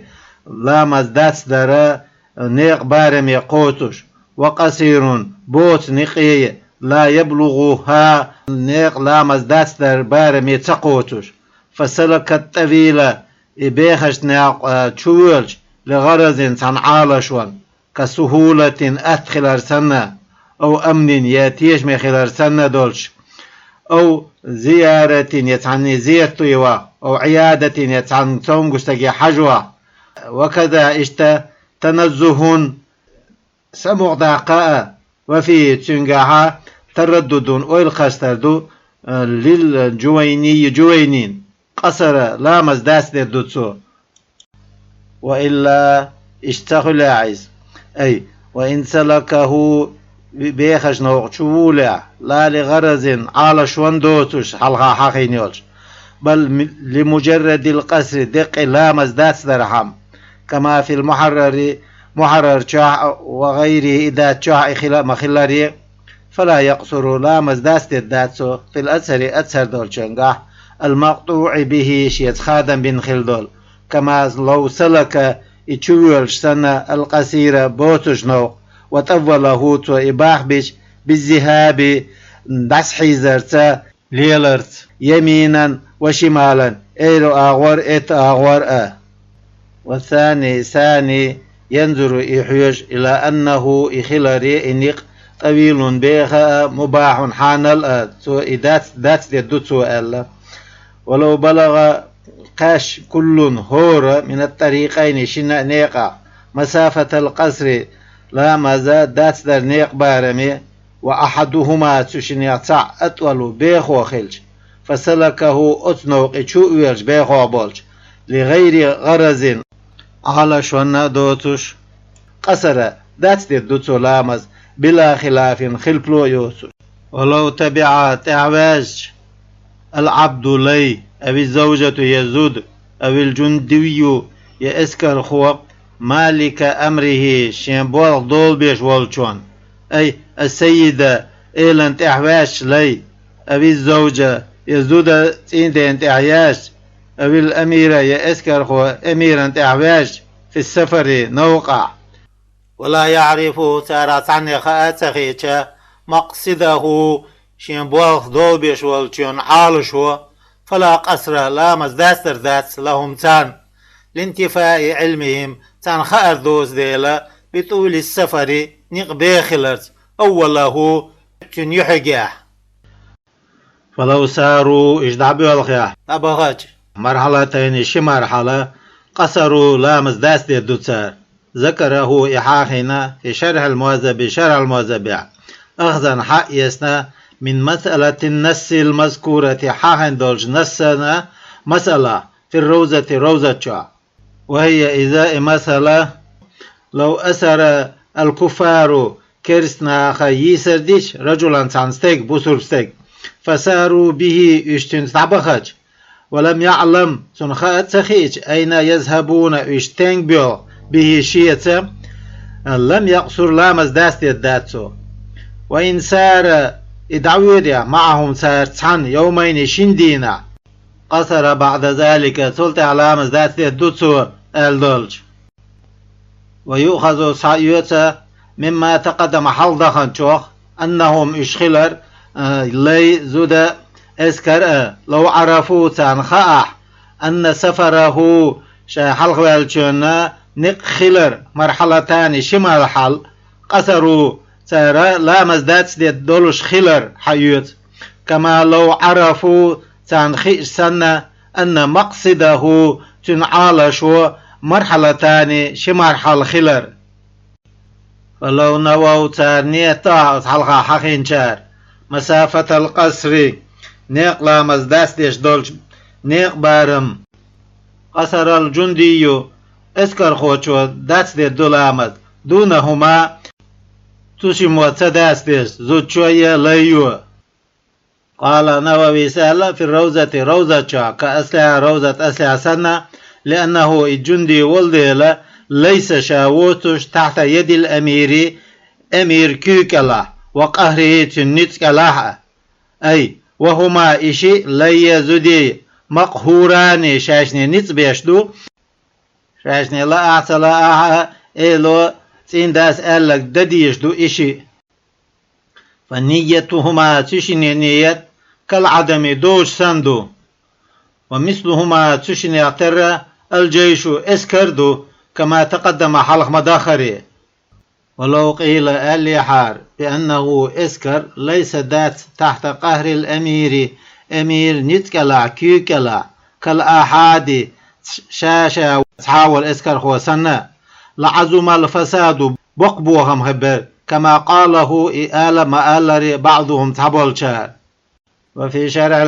لا مزدات در نيق بارم يقوتش، وقصير بوت نقي لا يبلغها نيق لا مزدات در بارم يتقوتش. فسلك الطويلة بيخش نيق تشويلش لغرض تنعالشون كسهولة أدخل أرسنة أو أمن ياتيش مخل أرسنة دولش، أو زيارة يتعني زيارتوا، أو عيادة يتعني توم قستقي حجوة. وكذا اشتا تنزه سمع دقاء وفي تنقاها تردد ويلقستردو للجويني جوينين قصر لا مزداس دردوتسو. وإلا اشتغل عايز أي وإن سلكه بيخش نوع شوولع لا لغرض على شوان دوتوش حلقا حقين يولش، بل لمجرد القصر دق لا مزدات درحم، كما في محرر شاع وغيره إذا شاع مخلاري فلا يقصر لا مزدات الداتسو في الأثر أثر دولشنقاح المقطوع به شيت خادم بن خلدول، كما لو سلك يتشويلش سنة القصيرة بوتش نو وطوله تو إباح بيش بالذهاب دس حيزرتا ليلرت يمينا وشمالا إيرو أغور إت أغور والثاني ثاني ينظر إحيوش إلى أنه إخلاري إنيق طويل بيخا مباح حانل تو إدات ددوت سؤال. ولو بلغ قاش كل هور من الطريقين شنا نيقا مسافة القصر لا مزاد دات در نيق بارمي، وأحدهما تشنيع تع أطول بيخو خلج فسلكه أتنوق تشوئلج بيخو بولج لغير غرض على شونا دوتش قصر دات دوتو لامز بلا خلاف خلبلو يوسف. ولو تبع تعواج العبد لي أو الزوجة يزود أو الجندي يأسكر خوب مالك أمره شنبول دول بيش والشون، أي السيدة إيلان تعواش لي أو الزوجة يزود تين تعياش أو الأميرة يأسكر خو أميرا تعواش في السفر نوقع ولا يعرف تارات عن خاتخيتش مقصده شنبول دول بيش والشون عالشو، فلا قصر لا مزداستر ذات لهم تان لانتفاء علمهم تان خار دوز ديلا بطول السفر نقبي خلرت أوله تن يحقيح. فلو ساروا إجدعبوا الخياح أبغاج مرحلتين شي مرحلة قصروا لا مزداستر دوتسار ذكره إحاخنا في شرح الموازب شرح الموازبع أخذا حق يسنا من مسألة النس المذكورة حاهن دولج نسنا مسألة في الروزة روزة، وهي إذا مسألة لو أسر الكفار كرسنا خيسر ديش رجلا تنستيق بسر ستيق فساروا به اشتن تعبخج ولم يعلم سنخات سخيج أين يذهبون اشتن به شيئة لم يقصر لامز داست يداتسو. وإن سار إدعوية معهم سار تحن يومين شندينا قصر بعد ذلك سلط علامة ذات الدوتسو الدولج. ويؤخذ صعيوتا مما تقدم حلدخن شوخ أنهم إشخلر لي زود اسكر لو عرفوا تنخاح أن سفره حلق والجنة نقخلر مرحلتان شمال حل قصروا سارة لا مزدات دولش خلر حيوت، كما لو عرفوا تنخيش سنة أن مقصده تنعالش مرحلتان شمرحل خلر. فلو نووا تانية طاعت حلقة حقين شار مسافة القصر نيق لا مزدات دولش نيق بارم قصر الجندي اسكر خوشو دات دولامد دونهما تشم وتداستس زود شوية ليو. قال نووي سأل في الروزة روزة كأسلها روزة أسلها سنة لأنه الجندي والديل ليس شاوتش تحت يد الأمير أمير كيكلا وقهره تنتكلا أي وهما إشي لي زدي مقهوران شاشني نتبيشدو شاشني لا أعتلا إلو تنداس ألك دديشدو إشي فنيتهما تشني نية كالعدم دوش سندو ومثلهما تشني اعتر الجيش اسكردو كما تقدم حلق مداخري ولو قيل اليحار بأنه اسكر ليس ذات تحت قهر الأمير أمير نتكلا كيكلا كالآحاد شاشا تحاول اسكر هو سنة لعزم الفساد بقبوهم هبر كما قاله إآل مآلر بعضهم تحبول شار. وفي شرع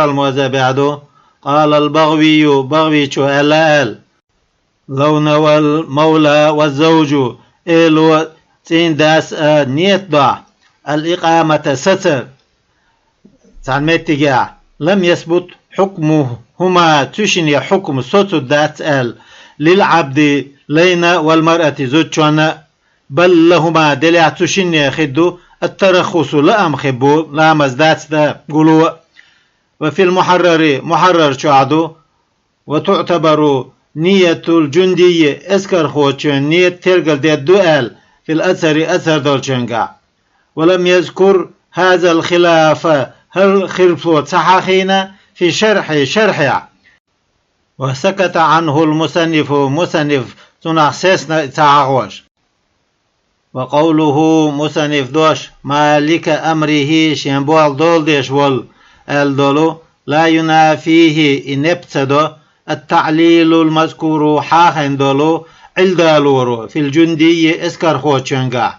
المهذب عدو قال البغوي بغوي شو ألال لو نوى المولى والزوج إلو تين داس نيت ضع الإقامة ستر تعلمت لم يثبت حكمه هما تشني حكم صوت دات للعبد لينا والمرأة زوجنا بل لهما دلع تشني خدو الترخص لأم خبو لا مزدات دا قلوا. وفي محرر شعدو وتعتبر نية الجندي اسكر خوتشن نية ترقل دي الدؤال في أثر دولشنقع ولم يذكر هذا الخلاف هل خلفوت صحاحين في شرح وسكت عنه المصنف تنحسسنا تعاوش. وقوله مصنف دوش مالك أمره شنبوال دول ديش وال الدولو لا ينافيه إن ابتدو التعليل المذكور حاخن دولو علدالورو في الجندي اسكر خوتشنقع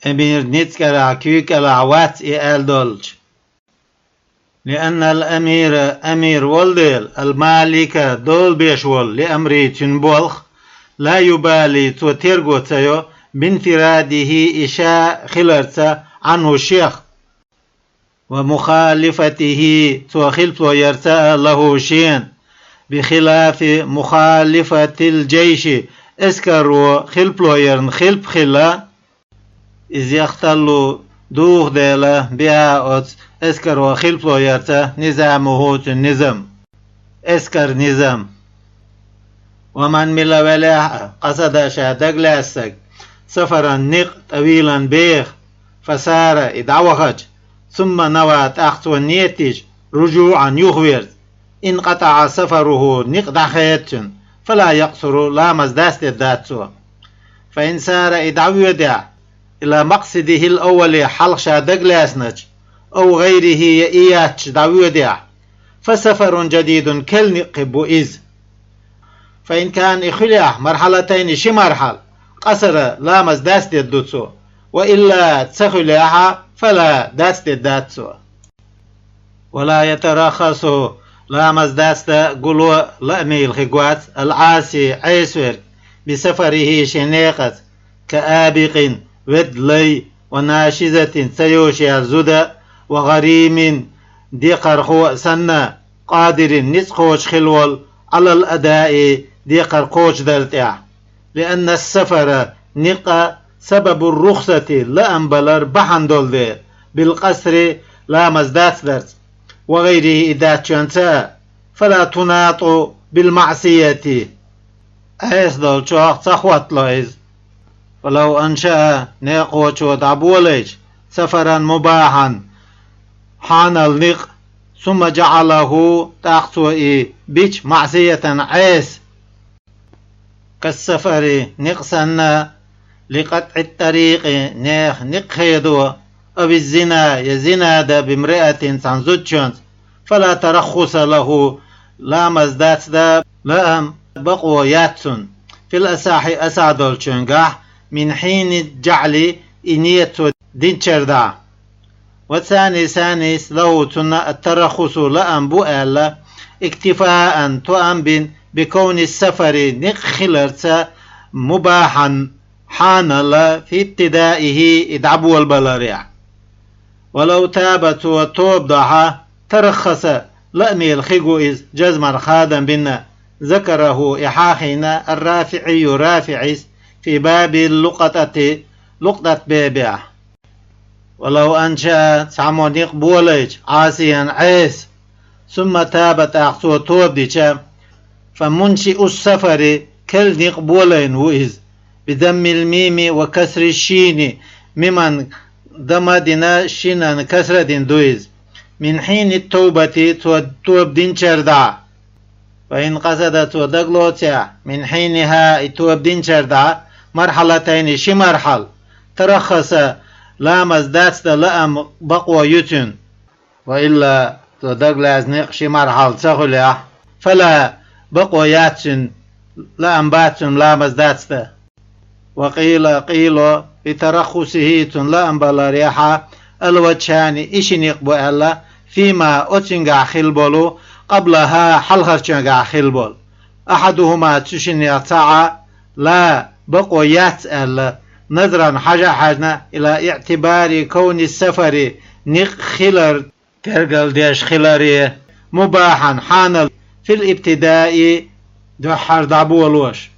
أمير نتكرا كيكلا وات الدولج لأن الأمير أمير والديل المالك دول بيشول لأمري تنبولخ لا يبالي توتيرغو تيو بانفراده إشاء خلرت عنه الشيخ ومخالفته توخلف يرتأ له شين بخلاف مخالفة الجيش اسكروا خلفلو يرن خلف خلا إذ يختلوا دوغ ديلا بها اسكروا خلفلو يرتأ نظامه النظام اسكر نظام. ومن ملا ولا قصد شادق لاسك سفرا نق طويلا بيخ فسار إدعوخج ثم نوى تأخت والنيتج رجوعا يخبر إن قطع سفره نقدع خيتشن فلا يقصر لا مزداست الداتسو. فإن سار إدعو يدع إلى مقصده الأول حلق شادق لاسنج أو غيره إياتش دعو يدع فسفر جديد كالنقب إذ. فإن كان إخلع مرحلتين شي مرحل قصر لا مزداست الداتسو وإلا تسخلعها فلا داست الداتسو. ولا يترخص لا مزداست قلو لأمي الخقوات العاسي عيسور بسفره شنيقت كآبق ودلي وناشزة سيوشي الزدى وغريم ديقر سنة قادر نسخوش خلول على الأداء ديقر قوش دلتع. لأن السفر نقى سبب الرخصة لأنبلر بحندول دي بالقصر لا مزدات درس وغيره إذا تشنسا فلا تناط بالمعصية أيس دول شوخ صخوات لويز. ولو أنشأ نيقو شو دعبوليش سفرا مباحا حان النق ثم جعله تاقصوئي بيش معصية عيس كالسفر نقصنا لقطع الطريق نيخ نقخيدو أو الزنا يزنا بامرأة تنزوجشنز فلا ترخص له لا مزدات دا لأم بقو ياتسون في الأساح أسادول شنقاح من حين جعل إنية دينشر دا. وثاني سانيس له تنا الترخص لأم بؤال اكتفاء تؤمن بكون السفر نقخلرت مباحا حان الله في ابتدائه ادعبوا البلاريع. ولو تابت وتوب ضحى ترخص لأمي الخيقو إذ جزمر خادم بنا ذكره إحاخنا الرافعي رافعيس في باب اللقطة لقطة بيبيع. ولو أنشأ تعمون يقبولج عاسيا عيس ثم تابت أخصو توب ديشا فمنشئ السفر كل يقبولين وإذ بدم الميم وكسر الشين ممن دمدنا شينا كسر دين دويز من حين التوبة توب دين شردع وإن قصدت ودقلوتيا من حينها توب دين شردع مرحلتين شي مرحل ترخص لامز داتس لأم بقوى يتن وإلا تدقل نقشي مرحل تغلع فلا بقوى ياتن لأم باتن لامز داتس وقيل بترخصه تن لأم بلا ريحة الوجهاني إشن يقبو ألا فيما أتنقع خلبولو قبلها حلخر تنقع خلبول أحدهما تشن يطاع لا بقوى ياتل نظرا حاجنا إلى اعتبار كون السفر نق خلر ترقل ديش خلري مباحا حان في الابتداء دحر دعبولوش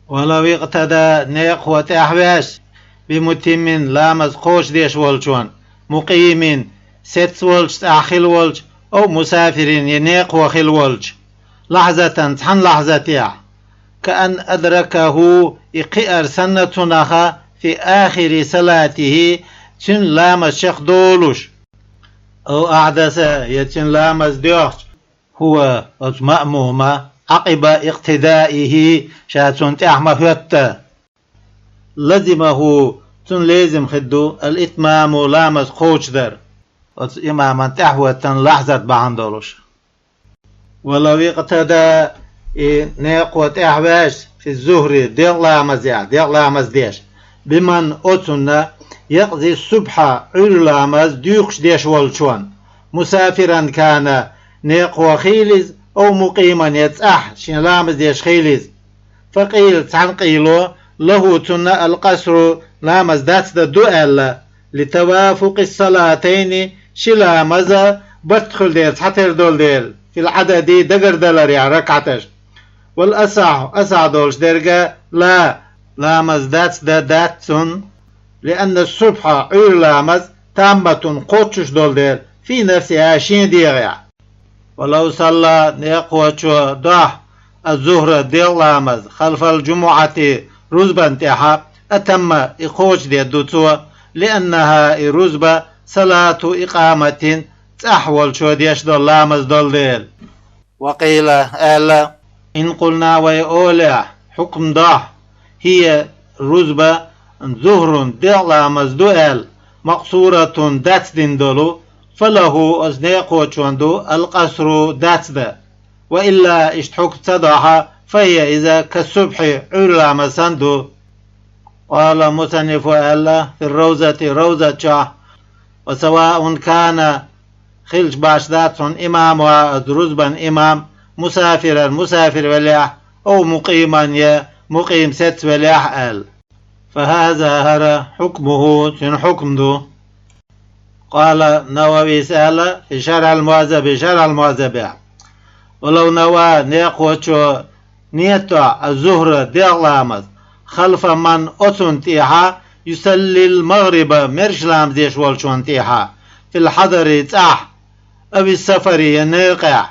ولو اقتدى نيق وتحويش بمتم لامز خوش ديش والشون مقيم ست ولش أخل ولش أو مسافر ينيق وخل ولش لحظة تحن لحظة كأن أدركه إقئر سنة نخا في آخر صلاته تن لامز شيخ دولوش أو أحدث يتن لامز ديوش هو مأمومة عقب اقتدائه شاتون تحمى فيتا لزمه تن لازم خدو الإتمام لامز خوش در إماما تحوى تن لحظة بعندولوش ولو اقتدى نيقوة أحواش في الزهر ديغ لامز ديش بمن أتنا يقضي الصبح لامز ديوكش ديش والشوان مسافرا كان نيقوة خيلز أو مقيما يتأح شين لامز ديش خيلز فقيل تنقيلو له تنا القصر لامز داتس الدؤل لتوافق الصلاتين شلامز بدخل دير حتر دول دير في العدد دقر دلر ركعتش والأسع دولش درجة لا لامز داتس داتسون لأن الصبح لامز تامة قوتش دول دير في نفسها شين ديريع ولو صلى نيقوة ضح الظهر دير لامز خلف الجمعة رزبا انتحى أتم إخوش دي دوتوا لأنها رزبة صلاة إقامة تحول شو ديش دول لامز دول ديل وقيل ألا إن قلنا ويقول حكم ضح هي رزبة ظهر دير لامز دوال مقصورة داتس دين دولو فله أزنيقو شواندو القصر داتس دا وإلا اشتحك تصدح فهي إذا كالصبح علا مسندو قال مصنف ألا في الروزة روزة شاه وسواء كان خلش باش داتون إمام ورزبا إمام مسافر وليح أو مقيما مقيم ست وليح أل فهذا هر حكمه شن حكم دو قال نووي سأل في شرع المواظب ولو نوى نيقوشو نيتو الزهر ديغلامز خلف من أتون تيحا يسلي المغرب مرش لامزيش والشون تيحا في الحضر تاح أو السفر ينقع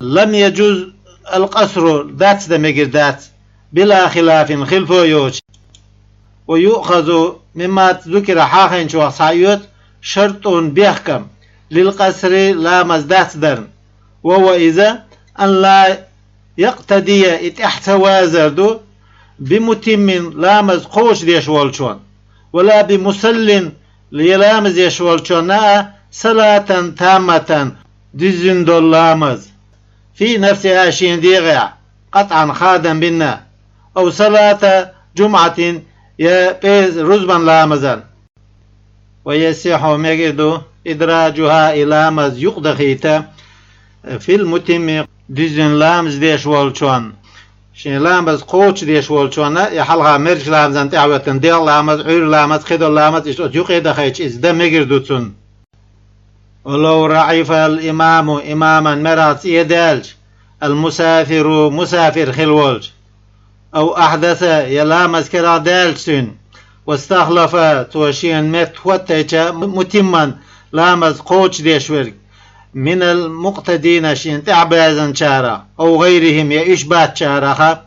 لم يجوز القصر داتس دمجر داتس بلا خلاف خلفو يوش ويؤخذ مما ذكر حاخن شو صعيوت شرط بيحكم للقصر لا مزدات درن وهو إذا أن لا يقتدي اتحتوى زردو بمتم لامز خوش ديش والشون ولا بمسل ليلامز يشوالشون صلاة تامة دزن دول لامز في نفسها شين ديغع قطعا خادم بنا أو صلاة جمعة يبيز رزبا لامزا ويسيح مجدو إدراجها إلى مز يقدخيتا في المتم دزن لامز ديش والشون شين لامز قوش ديش والشونا يحلها مرش لامزان تعوتن ديال لامز عير لامز خدو لامز إشتوت يقيد خيش إزدا مجردوتن ولو رعيف الإمام إماما مرات يدالج المسافر مسافر خلولج أو أحدث يلامز كرا دالجسن واستخلف توشين مت وتيجا متما لامز قوش ديشورك من المقتدين شين تعبازن شارع أو غيرهم يشبات شارع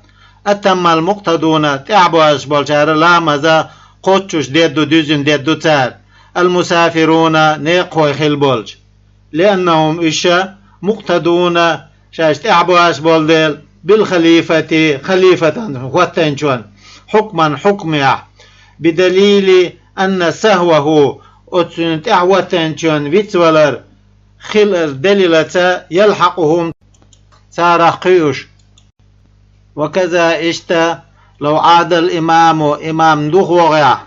أتم المقتدون تعباز بالشارع لامز قوتش ديدو دوزن ديدو تار المسافرون نيقوي خلبولج لأنهم إشا مقتدون شاش تعباز بالدل بالخليفة خليفة وتنشون حكما حكمه بدليل أن سهوه أتسنت أعوتنشون فيتولر خلر دليلة يلحقهم تارقيوش. وكذا اشتا لو عاد الإمام إمام دخوغع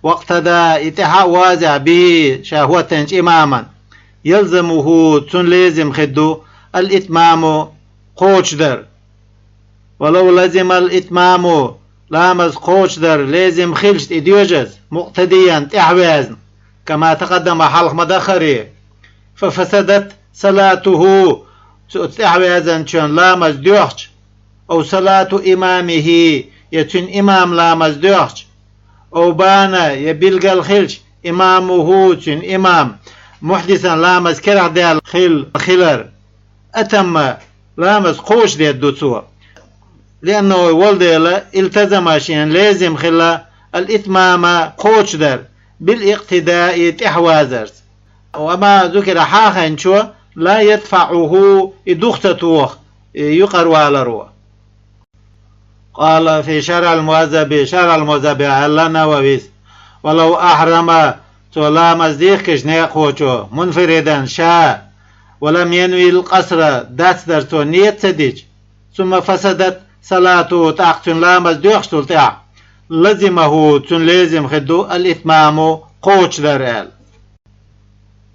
واقتدى اتحاء وازع به شهوتنش إماما يلزمه تن لازم خدو الإتمام قوش در. ولو لزم الإتمام لامز قوش در لازم خلشت إديوجز مقتديا تعوازن كما تقدم حلق مدخري ففسدت صلاته تعوازن شون لامز ديوحش أو صلاة إمامه يتن إمام لامز ديوحش أو بانا يبلغ الخلش إمامه تن إمام محدثا لامز كرع ديال خلر أتم لامز قوش ديال دوتسوا لأنه والديلا التزم شين لازم خلا الإتمام قوش در بالاقتداء تحوازرز. وما ذكر حاخن شو لا يدفعه إدوختتوخ يقر على روح. قال في شرع الموذب على نوويس ولو أحرم تولام ازديخكش نيقوشو منفردا شاء ولم ينوي القصر دات درتو نيت سديج ثم فسدت صلاته تاقتن لامز ديوخشتل تاع لزمه تن لازم خدو الإتمام قوش درال.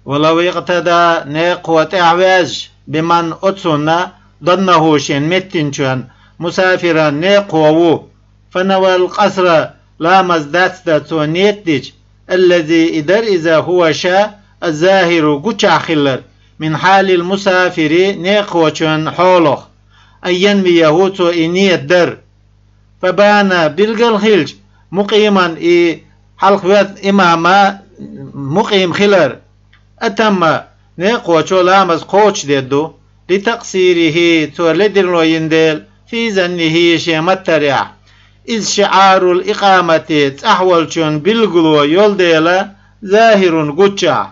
ولو اقتدى نيقوة اعواج بمن أتسنا ضنه شين متنشان مسافرا نيقوة فنوى القصر لامز دات درتو نيت ديج الذي إذا هو شاء الظاهر قچع خلر من حال المسافر نيقوة حولخ أن ينويه تو إنية در فبان بلغ الخلج مقيما حلقوات إماما مقيم خلر أتم نيقوة لامز قوش ديدو لتقصيره تو لدر يندل في زنه شمترع إذ شعار الإقامة تحول شون بلغلو يولديلا ظاهر قچع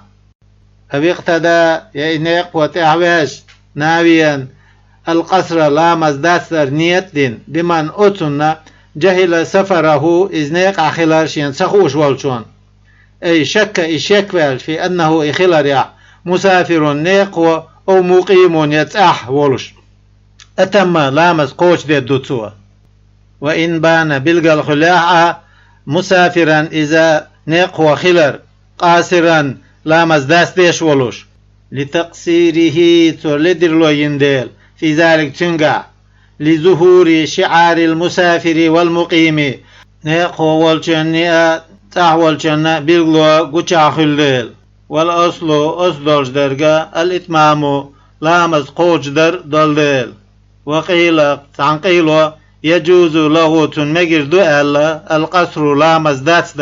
أبي اقتدى نيقوة أعواش ناويا القصر لامز داستر نيت دين بمن أتنا جهل سفره إذنيق أخلار شين سخوش والشون أي شك إشيكوال في أنه إخلار مسافر نيقو أو مقيم يتأح ولش أتم لامز قوش دي دوتسوا. وإن بان بلغ الخلاعة مسافرا إذا نيقو خلر قاصرا لامز داست ديش ولش لتقصيره تولدر لو ينديل في ذلك تنقع لظهور شعار المسافر والمقيم نيقو والجنة تحولجنة بلغلو قچع خلديل. والأصل أصدرج درجة الإتمام لامز قوش در دلديل. وقيل تنقيل يجوز له تنمجر دؤل القصر لامز داتس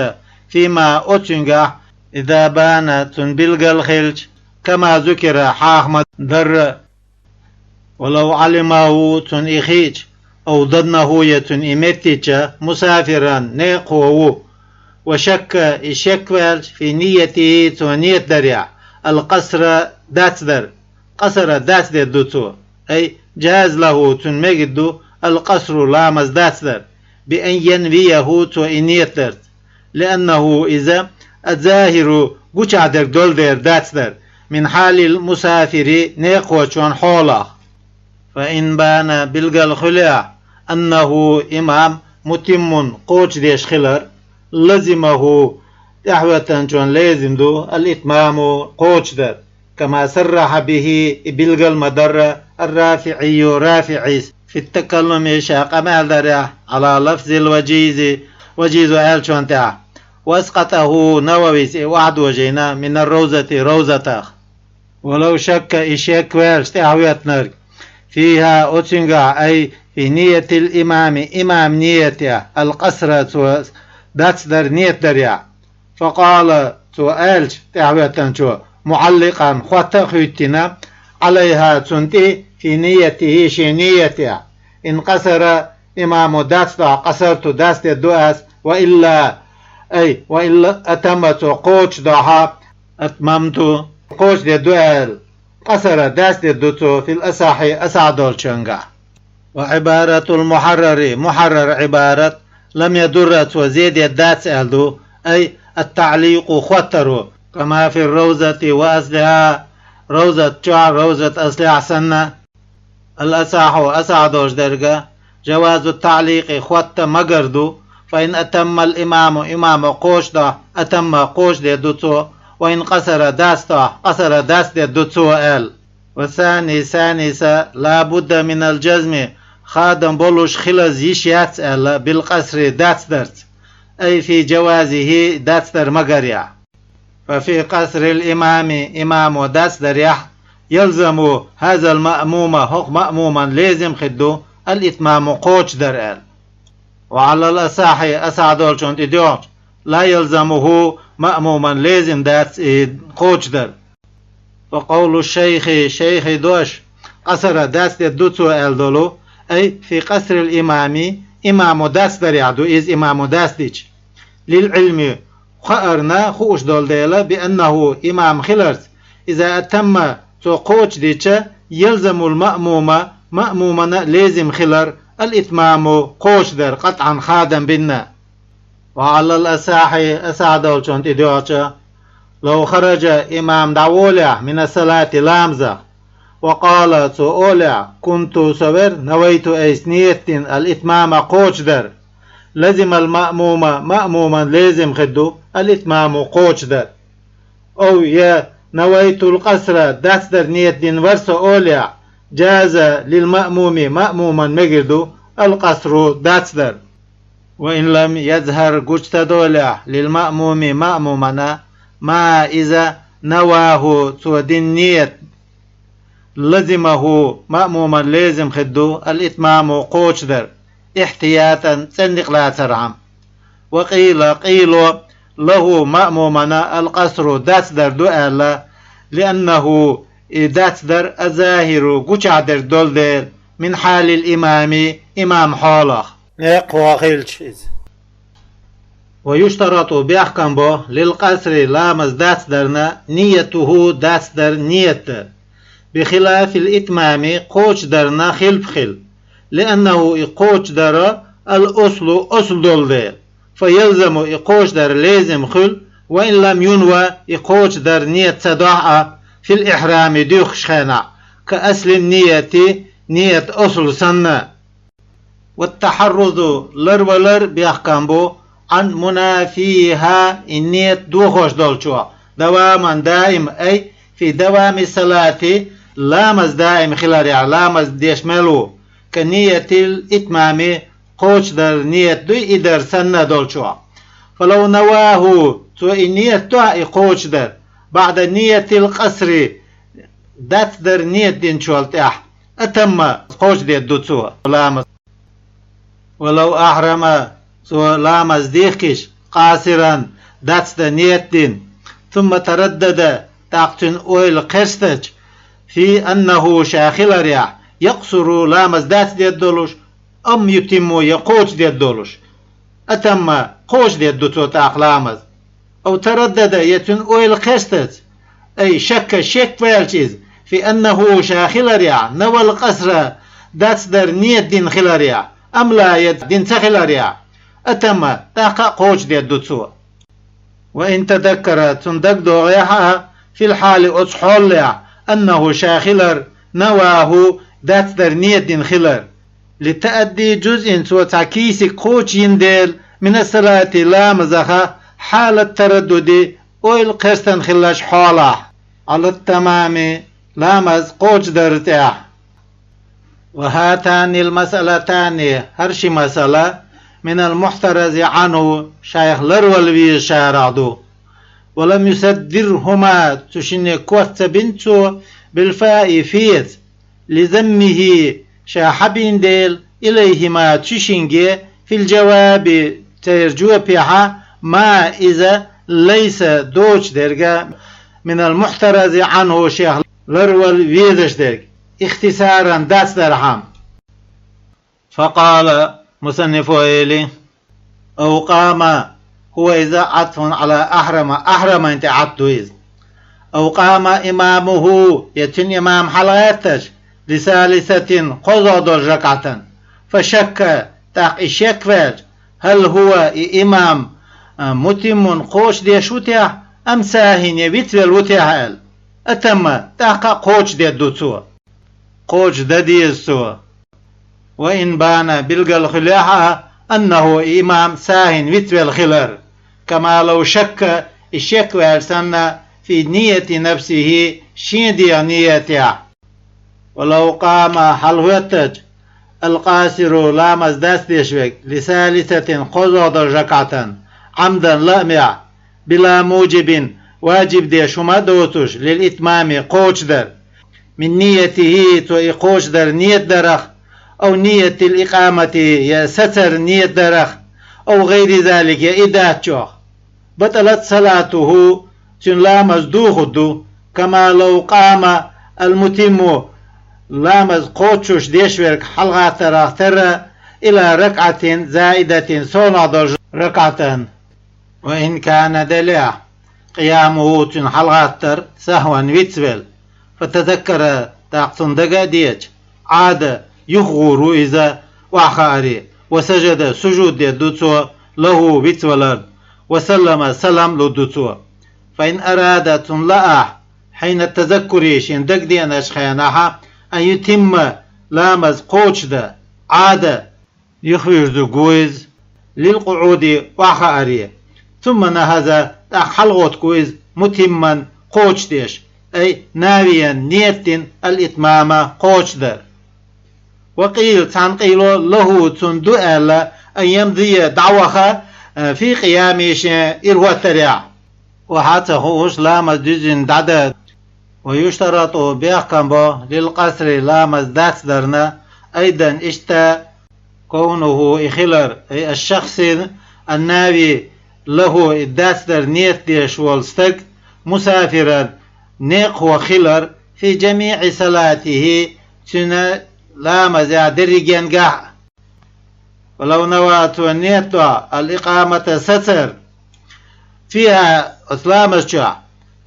فيما أتنقع إذا بان تنبلغ الخلج كما ذكر حاخمد در. ولو علمه تن إخيج أو ضدنه يتن إمتج مسافرا نيقوه وشك إشكوال في نيته تونية دريع القصر دات در قصر دات در دوتو أي جاز له تن مجدو القصر لامز دات در بأن ينويه تو إنية در لأنه إذا الظاهر قچع در دول در دات در من حال المسافر نيقوة شون حوله. فإن بان بلغ الخلاع أنه إمام متم قوش ديش خلر لزمه دعوة جون لازم دو الإتمام قوش در كما صرح به بلغ المدر الرافعي رافعي في التكلم شاق مالدر على لفظ الوجيز وجيز آل شون تاع واسقطه نووي وعد وجينا من الروزة روزة. ولو شك إشيك ويرش تعوية نرق فيها أتنقع أي في نية الإمام إمام نيته القصر داتس در نيت دريا. فقال سؤال تعويتن شو معلقا خطا خيتنا عليها تنتي في نيته شي نيتها إن قصر إمام داتس قصرت داست الدؤس وإلا أتمت قوش دها أتممت قوش الدؤل قصر داست الدوتو في الأصحي أسعدول شنغا. وعبارة المحرر محرر عبارة لم يدرت وزيد الداتس ألدو أي التعليق خطر كما في الروزة وأصلها روزة شعر روزة أصلها سنة الأصح أسعدوش درجة جواز التعليق خط مقردو فإن أتم الإمام إمام قوش دا أتم قوش دي دوتو وإن قصر داست دوتو آل. والثاني ثانيسا لا بد من الجزم خادم بولوش خلز يشيات آل بالقصر داتس أي في جوازه داتس مقريع. ففي قصر الإمام إمام داتس دريح يلزم هذا المأموم حق مأموما لازم خدو الإتمام قوش در آل. وعلى الأصح أسعدول شونت إديوش لا يلزمه مأموما لازم داتس قوش در. فقول الشيخ دوش قصر داتس دوتو آل دولو أي في قصر الإمام إمام داتس در يعدو إز إمام داتس ديش للعلم خأرنا خوش دول ديلا بأنه إمام خلرت إذا أتم قوش ديش يلزم المأموم مأمومنا لازم خلر الإتمام قوش در قطعا خادم بنا. وعلى الأصح أسعدول شونت إديوش لو خرج إمام دعولع من الصلاة لامزة وقال سؤولع كنت صبر نويت أيسنيت الإتمام قوش در لازم المأموم مأموما لازم خدو الإتمام قوش در. أو يا نويت القصر داس در نيت دين ورس أولع جاز للمأموم مأموما مجردو القصر داس در. وإن لم يظهر قجت دولع للمأموم مأمومنا ما إذا نواه سودين نيت لزمه مأموما لازم خدو الإتمام قوش در احتياطا صندق لا ترعم. وقيل له مأمومنا القصر داس در دؤال لأنه داس در الظاهر قجع در دول در من حال الإمام إمام حالخ نقوى خيلشيز. ويشترط بيحكم به للقصر لامز داس درنا نيته داس در نيت بخلاف الإتمام قوش درنا خل لأنه إقوش در الأصل أصل دول در فيلزم إقوش در لازم خل وإن لم ينوى إقوش در نيت صداعة في الإحرام ديوخ شخنا كأصل النية نية أصل سنة. والتحرز لر بيحكم به عن منافيها النية دوخوش دولشوا دواما دائم أي في دوام الصلاة لامز دائم خلال لامز ديشملو كنية الإتمام قوش در نية دو إدر سنة دولشوا. فلو نواه تو النية تو قوش در بعد نية القصر دات در نية دين شوالتاح أتم قوش دي دوتسوا لامز. ولو أحرم سو لامز ديخكش قاصرا داتس دا نية دين ثم تردد تاقتن أويل قرستج في أنه شاخل رياح يقصر لامز داتس دي الدولوش أم يتم يقوش دي الدولوش أتم قوش دي الدوتو تاق لامز. أو تردد يتن أويل قرستج أي شك فالشيز في أنه شاخل رياح نوى القصر داتس در نية دين خل رياح أم لا يد دين تخل رياح أتم تاق قوش دي الدوتو. وإن تذكر تندق دوغيحها في الحال أصحول أنه شاخلر نواه دات در نية دين خلر لتأدي جزء سوى تعكيس قوش يندل من الصلاة لا مزخة حال التردد ويل قرستن خلاش حاله على التمام لامز قوش درتاح. وهاتان المسألتان هرش مسألة من المحترز عنه شيخ لرولوي شارعدو ولم يصدرهما تشني كوت بنتو بالفاء فيت لذمه شاحبين ديل إليهما تشنجي في الجواب سيرجو بيها ما إذا ليس دوش درجة من المحترز عنه شيخ لرول ويدش درج اختصارا داس درهم. فقال مصنف إلي أو قام هو إذا عطف على أحرم أنت عطويز أو قام إمامه يتن إمام حلقاتش لثالثة قضى ركعة فشك تاق الشك فاج هل هو إمام متم قوش دي شوتيا أم ساهن يبيت بالوتيا أتم تاق قوش دي دوتسوا قوش دي السوا وإن بان بلغ الخلاحة أنه إمام ساهن ويتوى الخلر كما لو شك الشك والسنة في نية نفسه شيدي نيته. ولو قام حلوتج القاسر لامز داس ديشوك لثالثة قضى ركعة عمدا لامع بلا موجب واجب دي شما دوتش للإتمام قوش در من نيته تو قوش در نية درخ أو نية الإقامة يا ستر نية درخ أو غير ذلك يا إداتشوخ بطلت صلاته تن لامز دوخدو كما لو قام المتم لامز قوتشوش ديشورك حلقة تراختر إلى ركعة زائدة صنع ركعة وإن كان دلع قيامه تن حلقة سهوا ويتسبل فتذكر تاقصن دقا ديج عاد يخغر إذا وعخاري وسجد سجود دوتسو له بيتولد وسلم سلام لدوتسو. فإن أراد تنلأح حين التذكر شندق دي أشخيناها أن يتم لامز قوش دا عاد يخرج قويز للقعود وعخاري ثم نهز حلغوت قويز متما قوش ديش أي ناويا نية الإتمام قوش در. وقيل تنقيل له تندؤل أن يمضي دعوة في قيامش إرهو التريع وحتى هوش لامز ديزن دعدد. ويشترط بيحكم للقصر لامز داس درنا أيضا اشتا كونه إخلر أي الشخص الناوي له الداس در نيت ديش والستك مسافرا نيق وخلر في جميع صلاته سنة لامز يعدرجين قح. ولو نوات ونيت الإقامة ستر فيها أسلام الشع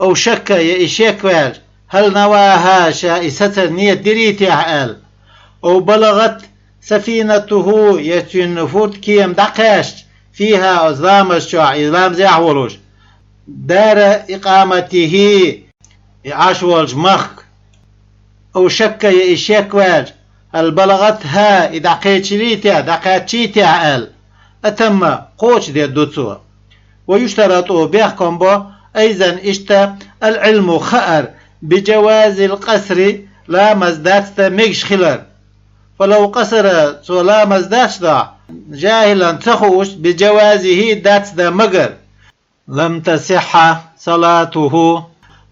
أو شك يشك واج هل نواها ستر نيت دريتي حال أو بلغت سفينته يتن فوت كيم دقاش فيها أسلام الشع إسلام زيحولوش دار إقامته عاشولج مخ أو شك يشك واج هل بلغتها دقاتشيتي حال أتم قوش دي دوتسو. ويشترط بيحكم به أيضا اشتا العلم خأر بجواز القصر لا مزدات ميكش خلر. فلو قصر لا مزدات جاهلا تخوش بجوازه دات دا مقر لم تصح صلاته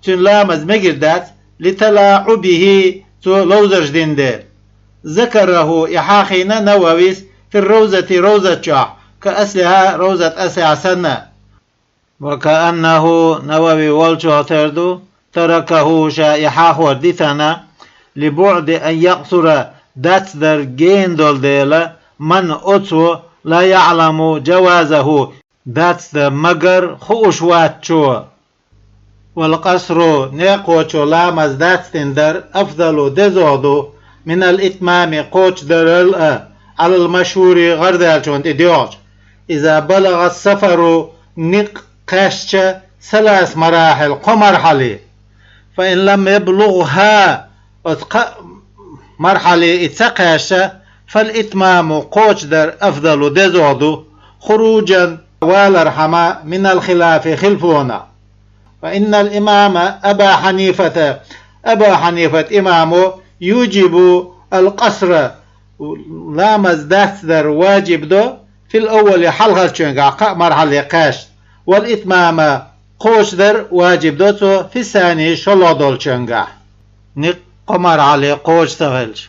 تن لا مزمقر دات لتلاعبه لوزرج دين دير. ذكره إحاخينا نوويس في الروزة روزة شع كأسلها روزة أسع سنة. وكأنه نووي والشو تردو تركه شائحاخ وردثنا لبعد أن يقصر دات در جين دول ديلا من أتو لا يعلم جوازه دات در مقر خوشوات شو. والقصر نيقوشو لامز دات در أفضل دزودو من الإتمام قوش در على المشهور غردال شونت إديوش إذا بلغ السفر نقاش 3 مراحل قمرحلة فإن لم يبلغها مرحلة اتقاش فالإتمام قوش در أفضل دزودو خروجا والرحمة من الخلاف خلفونا. فإن الإمام أبا حنيفة إمامه يوجب القصر لامز داس در واجب دو في الأول حلقة چنگا مرحلة قاش والإتمام قوش در واجب دو في الثاني شلا دول چنگا قمر على قوش تغلش.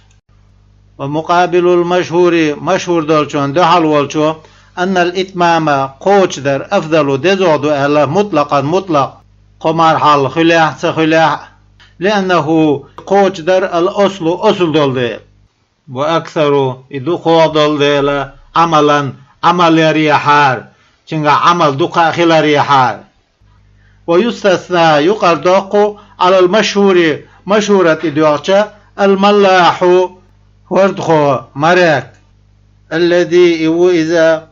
ومقابل المشهور مشهور دول چون دو حلوال چو أن الإتمام قوش در أفضل دزود أهله مطلقا مطلق قمار حال خلاح سخلاح لأنه قوش در الأصل أصل دول وأكثر إدوخوا دول عملا عمل ريحار چنگا عمل دقا خلا ريحار ويستثنى يقردق على المشهور مشهورة إدوغشا الملاح وردخو مرك الذي إذا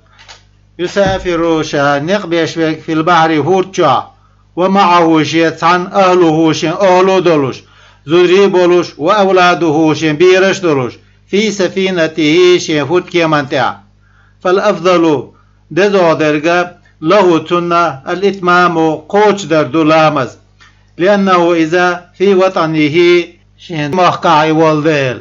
يسافر شانق بيشبك في البحر هورتشا ومعه شيطان أهله شين أهله دولش زري بولش وأولاده شين بيرش دولش في سفينته شين فوت كيمانتع فالأفضل دزو درجة له تنة الإتمام قوش در دولامز لأنه إذا في وطنه شين محقع والديل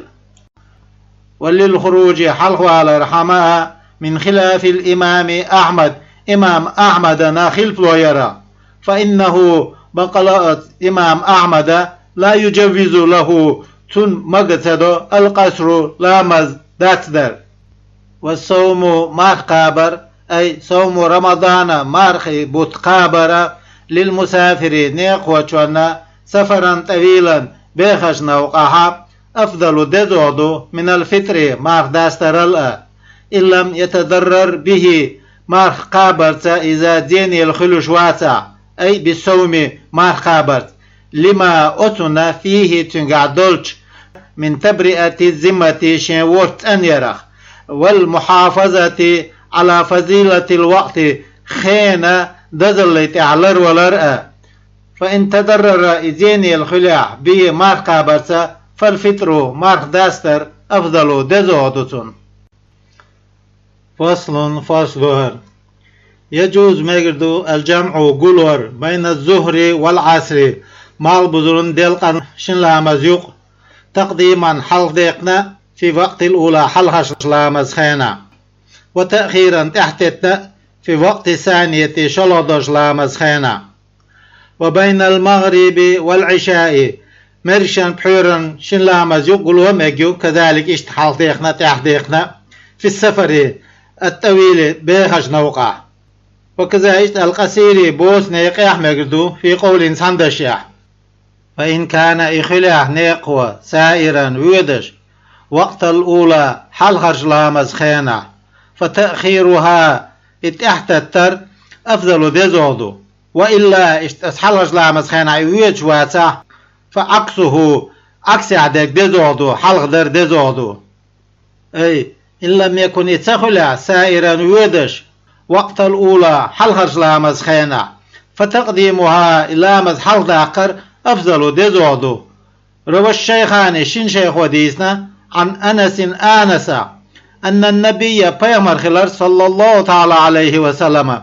وللخروج حلق على رحمها من خلاف الإمام أحمد إمام أحمد ناخلف له يرى فإنه بقلاء إمام أحمد لا يجوز له تن مقتد القصر لامز داتدر والصوم مارقابر أي صوم رمضان مارخي بوتقابر للمسافر نيق وچونا سفرا طويلا بيخش نوقها أفضل دزودو من الفطر مارخ داستر الأ إن لم يتضرر به مارخ قابرت إذا ديني الخلوش واسع أي بالصوم مارخ قابرت لما أتنا فيه تنقعدولش من تبرئة الذمة شين ورت أن يرخ والمحافظة على فضيلة الوقت خينة دزلت علر ولرأ فإن تضرر ديني الخلاع به مارخ قابرت فالفطر مارخ داستر أفضل دزودتون فصل يجوز مجردو الجمع قلور بين الظهر والعصر مع البزرون دلقا شن لامزيق تقديما حلق ديقنا في وقت الأولى حلقش لامزخينا وتأخيرا تحتتنا في وقت ثانية شلدش لامزخينا وبين المغرب والعشاء مرشان بحيرا شن لامزيق قلوا مجيو كذلك اشت حلق ديقنا تحديقنا في السفر الطويل بيخش نوقع وكذا القصير بوس نيقيح مجردو في قول سندشيح فإن كان إخلاح نيقوى سائرا ويدش وقت الأولى حلخش لامز خينا فتأخيرها اتحتتر أفضل دزودو وإلا استحلش لامز خينا ويدش واسع فعكسه عكس عدك دزودو حلق در دزودو أي إن لم يكن يتخلع سائرا ويدش وقت الأولى حلخش لامز خينا فتقديمها إلى مزحل داقر أفضل دزودو روى الشيخان شين شيخ وديسنا عن أنس أن النبي بيغمر خلال صلى الله تعالى عليه وسلم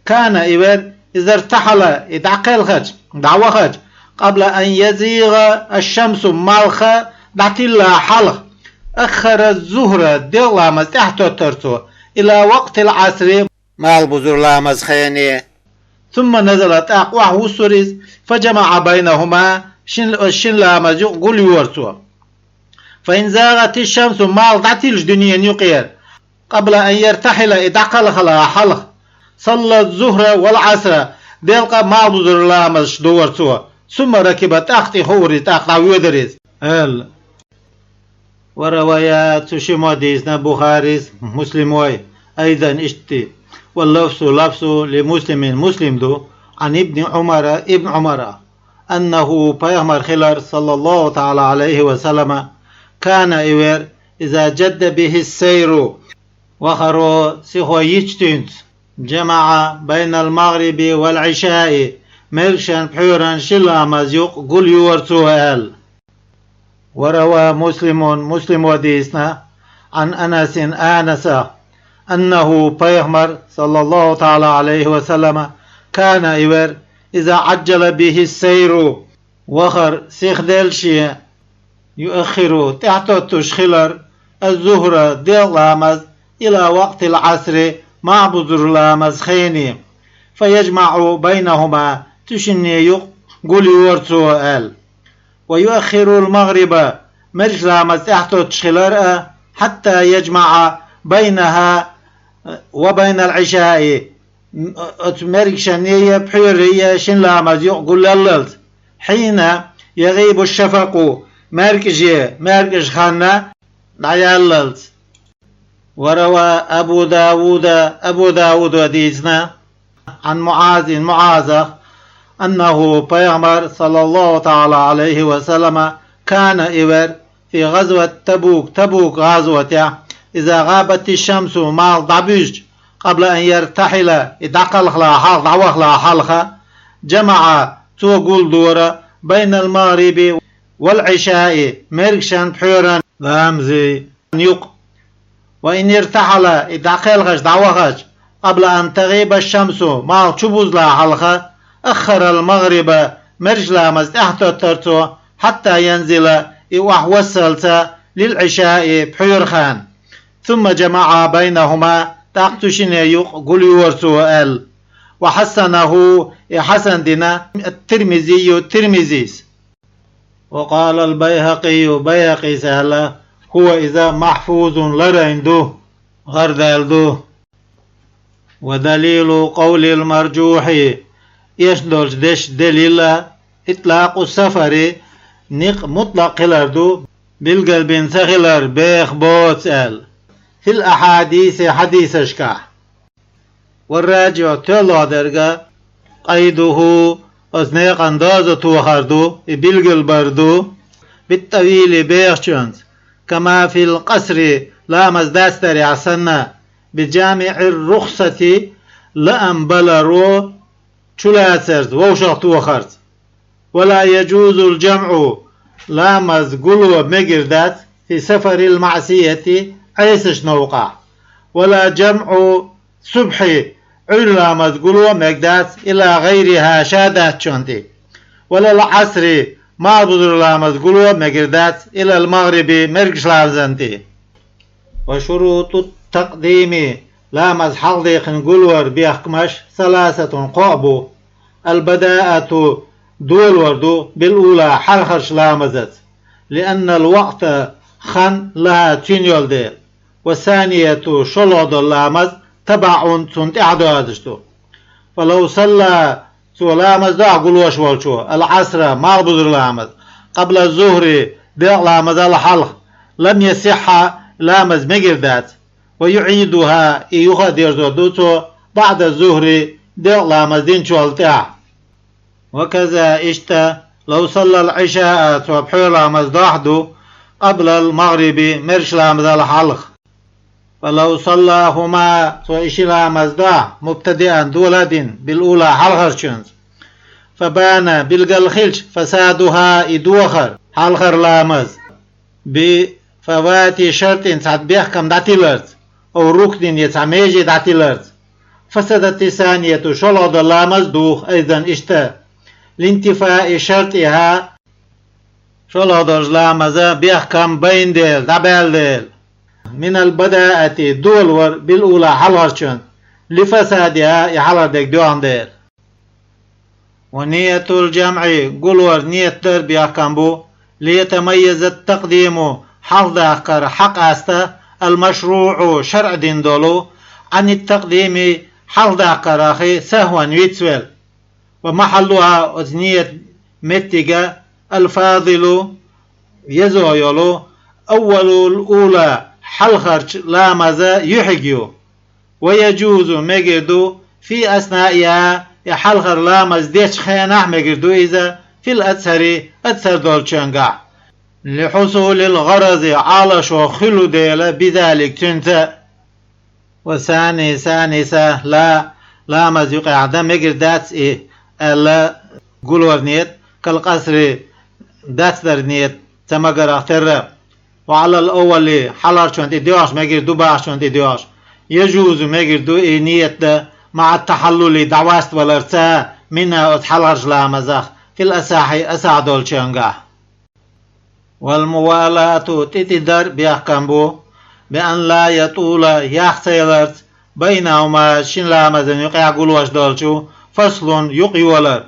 كان إذا ارتحل اتعقل خج دعوة خج قبل أن يزيغ الشمس مالخ دعتلا حلق أخر الزهرة دلامز تحت ترسو إلى وقت العصر مع البزر لامز خيني ثم نزلت أقوى وسرز فجمع بينهما شن لامز يقول يورسو فإن زاغت الشمس مال دعتلش دنيا يقير قبل أن يرتحل اتعقل خلا حلق صلى الظهر والعصر دلقى مع البزر لامز دورسو ثم ركبت أختي خوري تاقع ويدرس وروايات شماديسنا بخاريس مسلموي أيضا اشتي واللفظ لمسلم مسلم دو عن ابن عمر أنه بيغمر خلال صلى الله تعالى عليه وسلم كان إذا جد به السير وخرو سيخو يجتنت جمع بين المغرب والعشاء مرشان بحورا شلا مزيق قل يورسوهال وروى مسلم وديسنا عن أنس أنه بيغمر صلى الله تعالى عليه وسلم كان إذا عجل به السير وخر سيخدلشي يؤخر تحت تشخلر الظهر ديل لامز إلى وقت العصر مع بذر لامز خيني فيجمع بينهما تشني يقول يورسو آل ويؤخر المغرب مرش لامز تحت تشخلر حتى يجمع بينها وبين العشاء مرق شنية بحيرية شن لامز يقول لللت حين يغيب الشفق مركج خانة عياللت. وروى أبو داود وديزنا عن معاذ أنه بيغمر صلى الله تعالى عليه وسلم كان إبر في غزوة تبوك غزوة إذا غابت الشمس مع ضبيج قبل أن يرتحل دعوخ حلقة جمع توقول دورة بين المغرب والعشاء مركشان بحيران ذامزي يق. وإن ارتحل دعوخش قبل أن تغيب الشمس مع تشبوز لا حلقة أخر المغرب مرجلا مزدحت الترتو حتى ينزل وصلت للعشاء بحير خان ثم جمع بينهما تقتشن يقول يورسو ال. وحسنه حسن دنا الترمذيس. وقال البيهقي سهل هو إذا محفوظ لرعنده غردالده. ودليل قول المرجوح يشدلش دش دليل إطلاق السفر نق مطلق لردو بالقلب سخلر بيخ بوت ال في الأحاديث حديث اشكاح. والراجع تلا درجة قيده أثناء أندازة وخردو بالقلب بردو بالطويل بيخشنز كما في القصر لا مزدستر عسنا بجامع الرخصة لأن بلرو شلاسرز ووشغت وخرز. ولا يجوز الجمع لا مزقلو مجردات في سفر المعصية عيسش نوقع. ولا جمع صبحي علا مزقلو مجدات إلى غيرها شادات شنتي. ولا العصر ما بذر لا مزقلو مجردات إلى المغرب مرقش لازنتي. وشروط التقديم لا مزحق دي خنقلور بيحكمش ثلاثة قابو. البداءة دول وردو بالأولى حرخش لامزت لأن الوقت خن لها تينيول ديل. والثانية شلود اللامز تبع سنت إعدادشتو. فلو صلى لامز دا قلوش والشو العصر ما بذر لامز قبل الظهر ديق لامز الحلق لم يصح لامز مجردات ويعيدها يخدر دوتو بعد الظهر ديق لامز دين شوالتاع. وكذا اشتا لو صلى العشاء وبحير لامز داحدو قبل المغرب مرش لامز الحلق. فلو صلاهما وإشي لامز دا مبتدئا دولد بالأولى حلقرشنز فبان بالقلخلش فسادها إدوخر حلقر لامز بفوات شرط سعد بيحكم داتيلرز أو ركن يتعميجي داتيلرز فسدت الثانية شلود لامز دوخ أيضا اشتا لانتفاء شرطها شلود لامز بيحكم بين ديل دبال ديل من البداءة دولور بالأولى حلقرشن لفسادها يحلق ديك دوان ديل. ونية الجمع قلور نية در بيحكم بو ليتميز التقديم حفظ أخر حق أستا المشروع شرع دين دولو عن التقديم حفظ أخر أخي سهوا ويتسويل. ومحلها أثنية متجة الفاضل يزويلو أول الأولى حلخرش لامزا يحجيو. ويجوز مجردو في أثنائها يحلخر لامز ديش خيانح مجردو إذا في أتسر دولشنقع لحصول الغرض على شوخلو ديلا بذلك تنتا. وثانيسة لا لامز يقع دا مجردات ألا قلور نيت كالقصر داتر نيت تمقر اختر. وعلى الأول حلر شونتي ديوش مجردو باش شونتي ديوش يجوز مجردو نيت مع التحلل دعواست والارتاء منها اتحلرج لامزخ في الأساحي أسعدول شنقع. والموالاة تتدر بيحكم بو بأن لا يطول يختيلرت بينهما شن لامزن يقع قلوش دولشو فصل يقيولر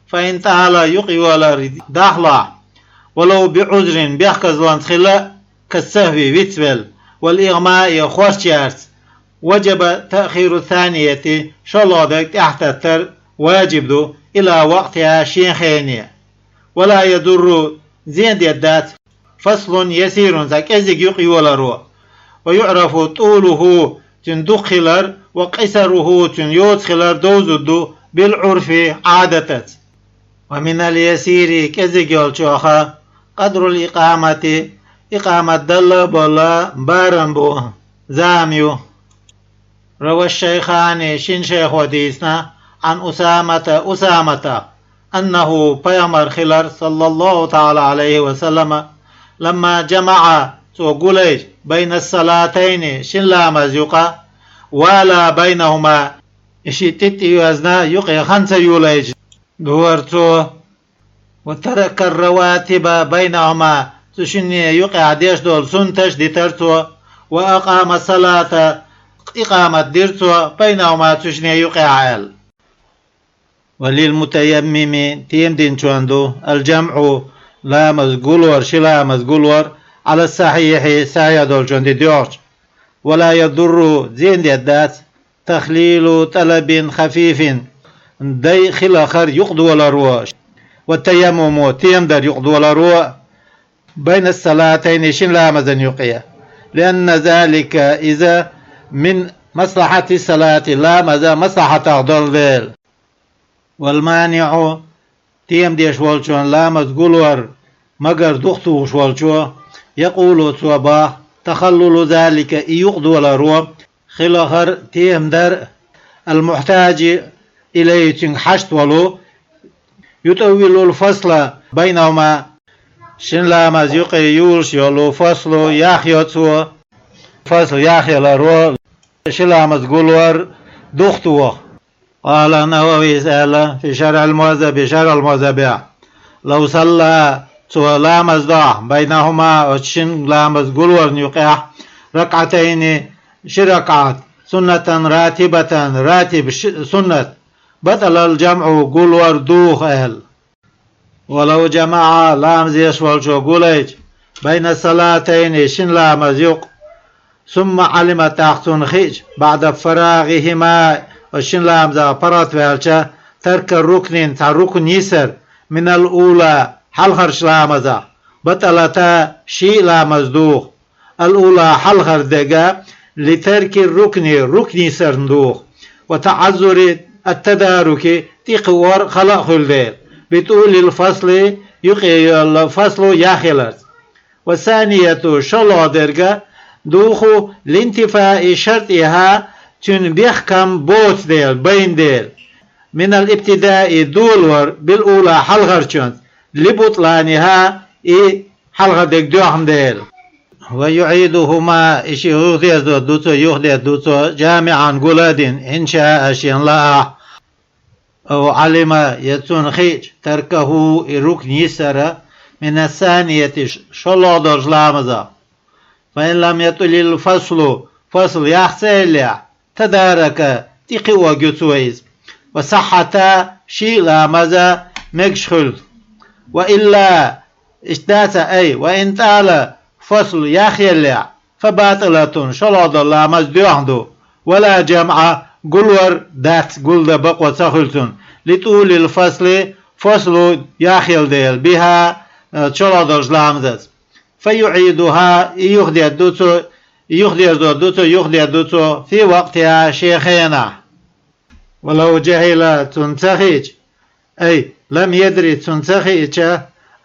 فإن تعالى يقيولر داخلا ولو بعذر بيحكز لانتخلاء كالسهو ويتبل والإغماء خوشيارت وجب تأخير الثانية شلودك تحت التر واجب دو إلى وقتها شيخيني ولا يضر زين الدات فصل يسير ذاك أزيق يقي ولا رو ويعرف طوله تندخلر وقصره تنيوتخلر دوزدو بالعرف عادة ومن اليسير كزيق يلشوخا قدر الإقامة إقامة دل بلا بارنبو زاميو. روى الشيخان شين شيخ وديسنا عن أسامة أنه بيامر خلر صلى الله تعالى عليه وسلم لما جمع قليج بين الصلاتين شن لا مزيقا ولا بينهما إشي تتيوزنا يقي خمسة يوليج دورتو وترك الرواتب بينهما تشني يقي عديش دول سنتش دي ترتو وأقام الصلاة إقامة ديرتو بينهما تشني يقي عال. وللمتيمم تيم دين شواندو الجمع لا مزقول شلا مزقول على الصحيح سايدول جوندي ديوش ولا يضر زين الدات تخليل طلب خفيف دي خلاخر يقضو ولا رواش والتيمم تيم در يقضو ولا روا بين الصلاتين شن لا مزن يقيا لأن ذلك إذا من مصلحة الصلاة لا مزا مصلحة أغضل والمانع تيم ديش والشون لا مزقول مگر دختو شوالشو يقول توبا تخلل ذلك يقضو ولا رو خلاخر تيم در المحتاج إليه تنحشت ولو يطول الفصل بينهما شن لا مزيقي يولش يولو فصل ياخيوتو فصل ياخي لرو شن لا مزقول دختو. قال النووي سأل في شرع الموذب لو صلى لا مزدع بينهما وشن لا مزقول يقع ركعتين شركعت سنة راتب سنة بطل الجمع قول دوخ أهل. ولو جمع لام زيش والشو قوليج بين الصلاتين شن لا مزيق ثم علم تحتن خيج بعد فراغهما وشن لام زا برات والشا ترك الركن تركن يسر من الأولى حلخر شلامزا بطلتا شي لا مزدوخ الأولى حلخر دقا لترك ركن سرندوخ وتعذر التدارك تقور خلق خلدير بطول الفصل يقي الفصل ياخلت. والثانية شلو درجة دوخو لانتفاء شرطها تن بيحكم بوت ديل بين ديل من الابتداء دولور بالأولى حلغرشون لبطلانها حلغر ديك دوحم ديل. ويعيدهما إشي يغدي دوتو جامعا قلاد إن شاء أشيان لا أو علم يتون خيج تركه ركن يسر من الثانية شلو درج لامزا فإن لم يطل الفصل فصل يحسل تدارك تقوى جتويز وصحتا شي لامزا مكشخل وإلا اشتات أي وإن تعالى فصل يخيل فباطلة شلو در لامز ديوحدو ولا جمع قلور دات قل دا بقوة سخلتون لطول الفصل فصل يخيل ديل بها شلو در لامزز فيعيدها يخدي الدوتو في وقتها شيخينا. ولو جهل تنتخج أي لم يدري تنتخج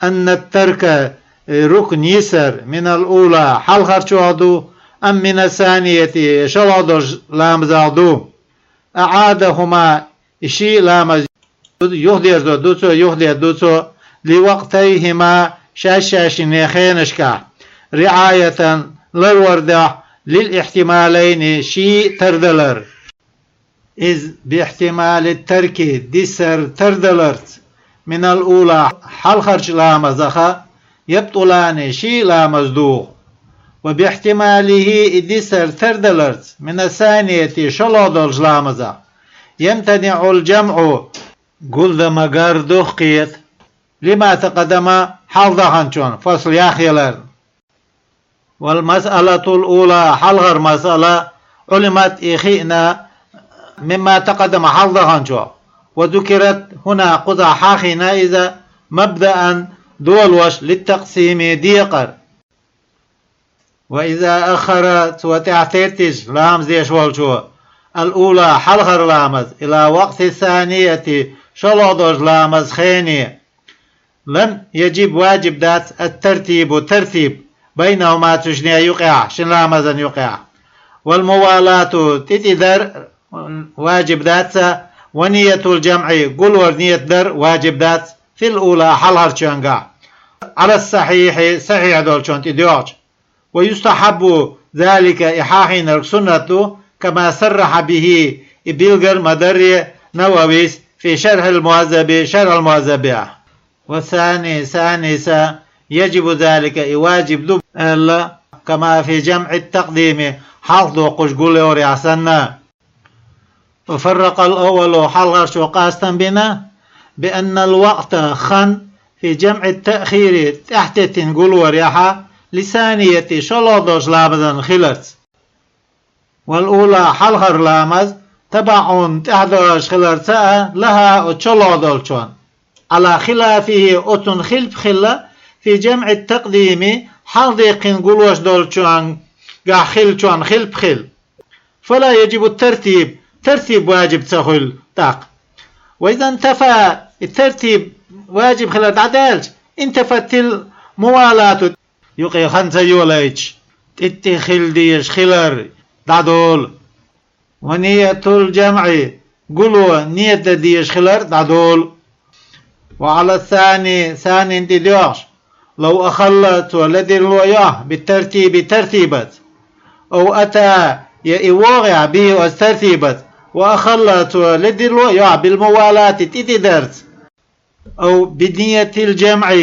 أن الترك ركن يسر من الأولى حل خرشوادو أم من الثانية شلادر لامزادو أعادهما إشي لامز يخدي الدوتو لوقتيهما شاش نيخينشكا رعاية للوردة للاحتمالين شي تردلر إذ باحتمال الترك ديسر تردلرت من الأولى حل خرج لامزخا يبطلان شي لامزدوغ وباحتماله ديسر تردلرت من الثانية شلادر لامزا يمتنع الجمع قل ذا مقار دوخيت لما تقدم حلضهنشون فصل ياخيلر. والمسألة الأولى حلغر مسألة علمت إخينا مما تقدم حظها، وذكرت هنا قطع حاخنا إذا مبدأ دولوش للتقسيم ديقر. وإذا أخرت وتعترتش لامز يشوالشو الأولى حلغر لامز إلى وقت الثانية شلودوش لامز خيني، لم يجب واجب ذات الترتيب والترتيب بينهما تشني يقع شن لامزا يقع، والموالاة تتدر واجب ذات، ونية الجمع قل ورنية در واجب ذات في الأولى حلغر شنقع على الصحيح صحيح دول شنت ديوج. ويستحب ذلك إحاحين السنة كما صرح به بيلغر مدري نوويس في شرح المهذب. والثاني ثانيسا يجب ذلك واجب دب كما في جمع التقديم حافظ قشقول ورعسنا. وفرق الأول حلغش وقاستا بنا بأن الوقت خن في جمع التأخير تحت تنقل وريحة لثانية شلودوش لامزا خلرت، والأولى حلغر لامز تبعون تحدوش خلرت لها اتشلودولشون، على خلافه أتن خلف خلة في جمع التقديم حلق نقولوش دولشون قا خلشون خلف خل، فلا يجب الترتيب، ترتيب واجب تخل تاق. وإذا انتفى الترتيب واجب خلال عدالج انتفت الموالاة يقي خنسا يوليج تتخل ديش خلر دادول، ونية الجمع قلوا نية ديش خلر دادول. وعلى الثاني ثاني انتديوش لو أخلت ولدي الوياه بالترتيب ترتيبت، أو أتى يواغع به واسترتيبت وأخلت ولدي الوياه بالموالاة تتدرت، أو بنية الجمع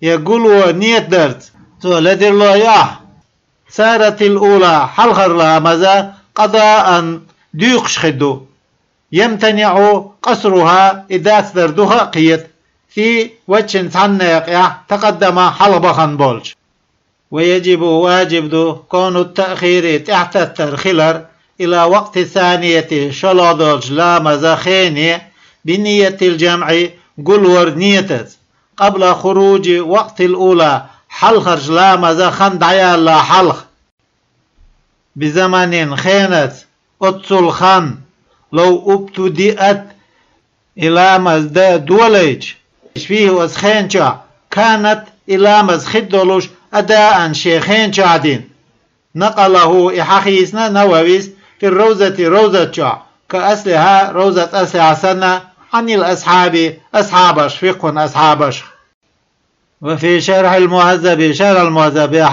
يقولوا نية درت ولدي الوياه سارت الأولى حلغر لها ماذا قضاء ديقش خدو يمتنع قصرها إذا تدردها قيت في وجه تعنيق تقدم حلبخن بولج. ويجب واجب دو كون التأخير تحت الترخلر إلى وقت ثانية شلودولج لا مزاخيني بنية الجمع قلور نيتت قبل خروج وقت الأولى حلخرج لا مزاخن دعيا لا حلخ بزمن خينت أتصل خان لو ابتدأت إلى مزدا دوليج فيه وسخينشا كانت إلى مزخدولوش أداء شيخينشا دين. نقله إحاخيسنا نوويس في روزة كأصلها روزة أسع سنة عن الأصحاب أصحابش فقه أصحابش. وفي شرح المهذب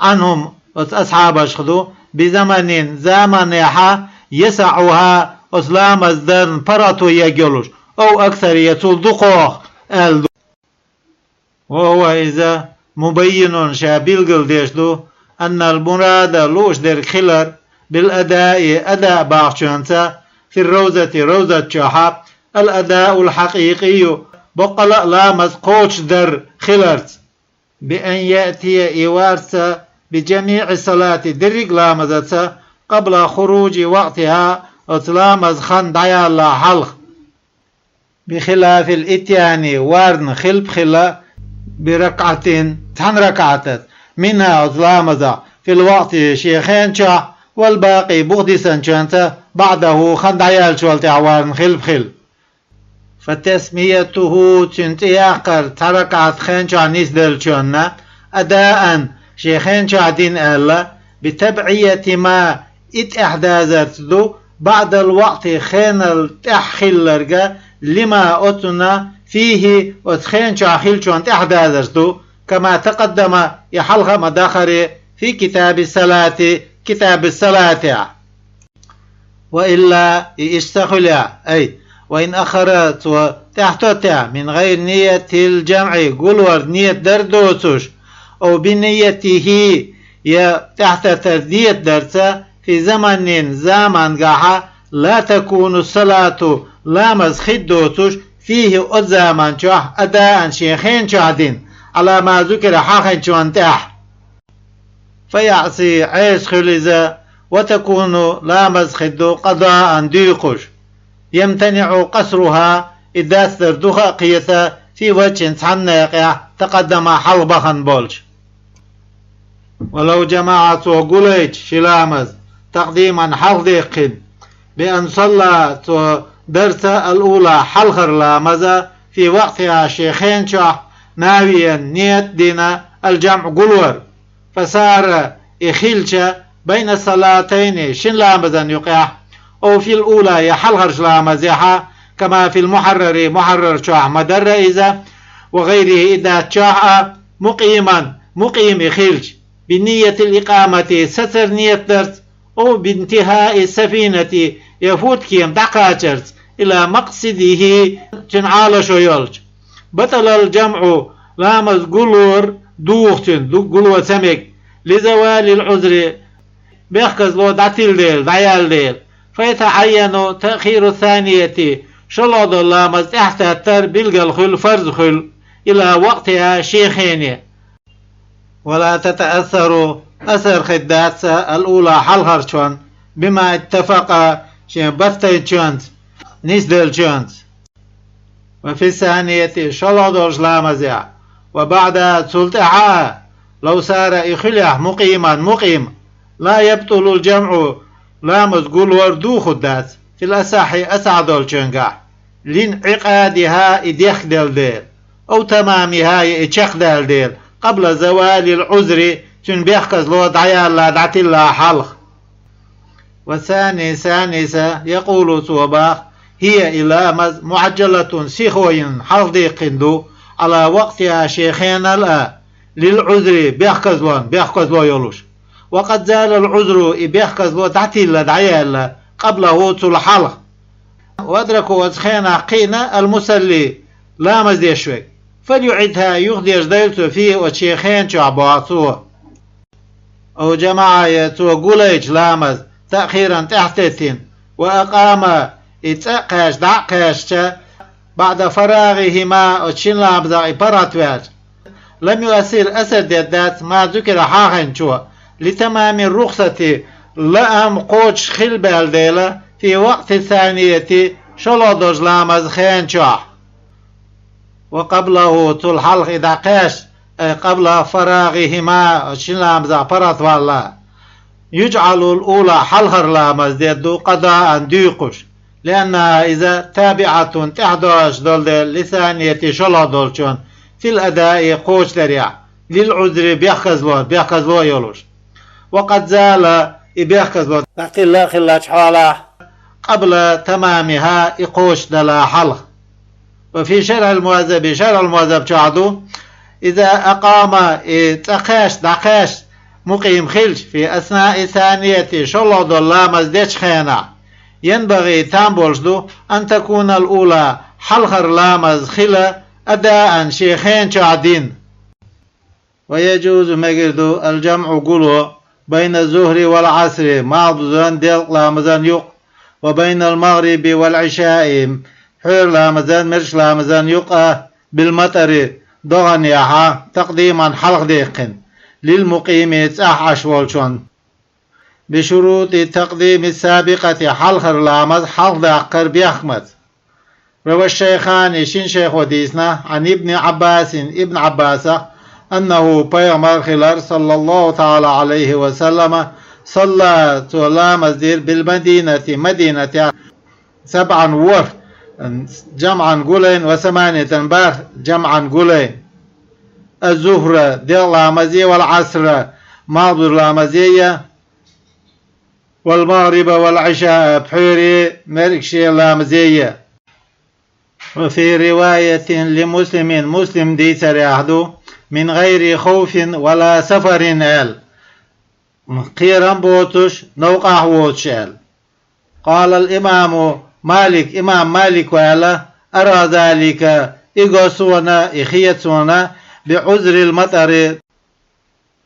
عنهم أصحابش خذوا بزمن زمنها يسعها أسلام الزن براتو يجلوش أو أكثر يطول دقوق وهو إذا مبين شابيل ديشدو أن المراد لوش در خلر بالأداء أداء باقشانسا في روزة شحاب الأداء الحقيقي بقل لا مزقوش در خلرت بأن يأتي إيوارسا بجميع الصلاة درق لامزتسا قبل خروج وقتها أطلامز خان دعيا لا حلق، بخلاف الاتيان وارن خلب خلا بركعتين تن ركعتت منها أطلامز في الوقت شيخين شا والباقي بغدسا شانتا بعده خان دعيا شوالتع وارن خلب خل. فتسميته تنتياقر تركعت خين شا نسدل شانا أداء شيخين شعدين ألا بتبعية ما اتحداثت ذو بعد الوقت خين التحخيل لرقا لما أتنا فيه وتخين شاخيل شون تحداثت ذو كما تقدم يحلغ مداخر في كتاب الصلاة. وإلا يستخل أي وإن أخرت وتحتت من غير نية الجمع قلور نية دردوسوش أو بنيته تحت تردية درسة في زمن قاحة لا تكون الصلاة لا مزخدوتش فيه أزامان شح أداء شيخين شهدين على ما ذكر حاخن شوانتاح فيعصي عيش خلزة وتكون لامز خدو قضاء ديقش يمتنع قصرها إذا استردوها قيثة في وجه يقع تقدم حلبخا بولش. ولو جماعة وقليج شلامز تقديما حلديق بأن صلى درس الأولى حلخر لامزة في وقتها شيخين شح ناويا نيت دينا الجمع قلور فصار إخيلش بين الصلاتين شن لامزا يقع أو في الأولى يحلخر شلامزيحا كما في المحرر محرر شح مدر إذا وغيره إذا شح مقيم إخيلش بنية الإقامة ستر نية درس أو بانتهاء السفينة يفوت كيم دقاترس إلى مقصده تنعال شويلج بطل الجمع لامز قلور دوختن قلور سمك لزوال العذر بيخكز لو داتيل ديل دعيال ديل فيتعين تأخير الثانية شلود اللامز احتاتر بلغ الخل فرز خل إلى وقتها شيخين ولا تتأثر أثر خدات الأولى حلغرشون بما اتفق بثتين شونز نيسدل شونز وفي الثانية شلودوش لامزع وبعد سلطعاء لو صار إخليح مقيم لا يبطل الجمع لامز قول وردو خدات في الأساحي أسعدول شنقع لانعقادها إديخ دل أو تمامها إتشخ دل قبل زوال العذر تنبيخكز لو دعيال لا دعتي الله حلخ. والثاني ثانيسة يقول صوباخ هي إلامز معجلة سيخوين حلديقندو على وقتها شيخين الآ للعذر بيخكز لو يلوش وقد زال العذر بيخكز لو دعتي الله دعيال قبله تلحلخ وادركوا وزخينا قينا المسلي لامز يشوك فليعدها يخديش ديلتو فيه وشيخين شعبواتوه أو جماعة يتوقليج لامز تأخيرا تحتتين وأقام إتقاش دعقاش بعد فراغهما وشين لامزا إبراتوات لم يؤثر أثر ديدات ما ذكر حاخن شو لتمام الرخصة لأم قوش خلبال ديلا في وقت الثانية شلودوج لامز خين شوح وقبله تلحلق دقاش قبل فراغهما شلام زعبرت والله يجعل الأولى حلهر لامز ديدو قضاء ديقش لأنها إذا تابعة تحدوش دول لثانية شلودولشون في الأداء قوش دريع للعذر بيخزلو يلوش وقد زال بيخزلو تحت الله خلاش حاله قبل تمامها إقوش دلا حلق. وفي شرع المواذب شعدو إذا أقام دقاش مقيم خلش في أثناء ثانية شلود الله مزدش خينا ينبغي تنبولشدو أن تكون الأولى حلخر لامز خلا أداء شيخين شعدين. ويجوز مجردو الجمع قلو بين الظهر والعصر معضزان ديل لامزان يق وبين المغرب والعشاء حير لامزان مرش لامزان يقى بالمطر ضغن يحا تقديما حلق ديقن للمقيم تأحش والشون بشروط تقديم السابقة حلخر لامز حلق داقر بيخمت. روى الشيخان شين شيخ وديسنا عن ابن عباس أنه بيغمر خلال صلى الله تعالى عليه وسلم صلى لامز دير بالمدينة مدينة 7 ور جمعا قولين و8 بار جمعا قولين الظهر ديال لامزية والعصر ماضر لامزية والمغرب والعشاء بحيري مركشي لامزية. وفي رواية مسلم دي سريعدو من غير خوف ولا سفر آل قيران بوتش نوقع ووتشال. قال الإمام مالك وعلا أرى ذلك إغسونا إخيتونا بعذر المطر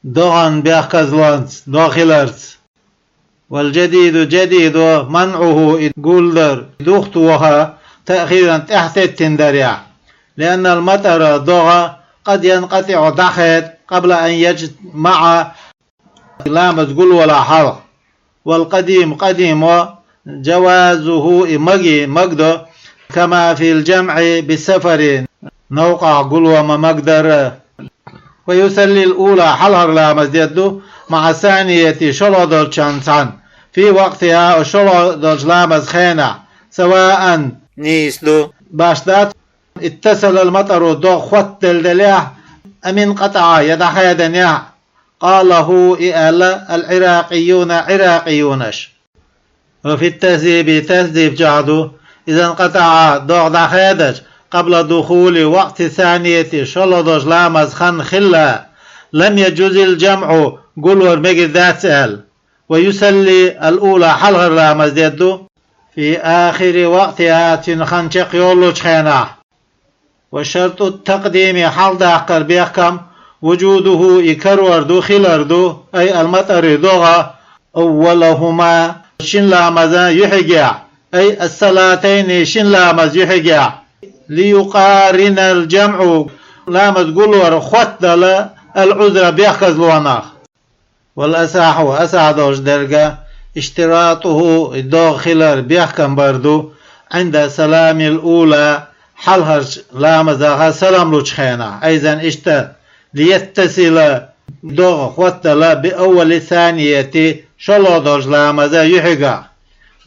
دغن بأخكزلانس داخلرس. والجديد جديد منعه قولدر دوختوها تأخيرا تحت التندريع لأن المطر ضغى قد ينقطع دخت قبل أن يجمع لامز قل ولا حرق. والقديم قديم جوازه مقدو كما في الجمع بالسفر نوقع قلوة ما مقدر. ويسلي الأولى حلهر لا مزيدو مع الثانية شلو شانسان في وقتها شلو لا مزخينة سواء نيسدو باشدات اتصل المطر دو خط الدليح أمن قطع يدحي دنيا قاله إئالا العراقيون عراقيونش. وفي تهذيب جعدو إذا انقطع دوغ دحيدش قبل دخول وقت ثانية شلو لا مزخن خلا لم يجوز الجمع قلور مجد ذات سهل. ويسلي الأولى حلغر لا مزيدو في آخر وقتها تنخنشق يولو خينا. وشرط التقديم حال داقر بيحكم وجوده يكروردو خلاردو أي المطر دوغا أولهما شن لامزا يحجع أي الصلاتين شن لامز يحجع ليقارن الجمع لامز قلور خطل العذر بيحكز لوناخ. والأساح أسعدوش درجة اشتراطه الدوغ خلال بيحكم بردو عند سلام الأولى حلهر لامزاها سلام لوشخينا أيضا اشتا ليتصل دوغ خطل بأول الثانية شلو دوج لامزا يحقا.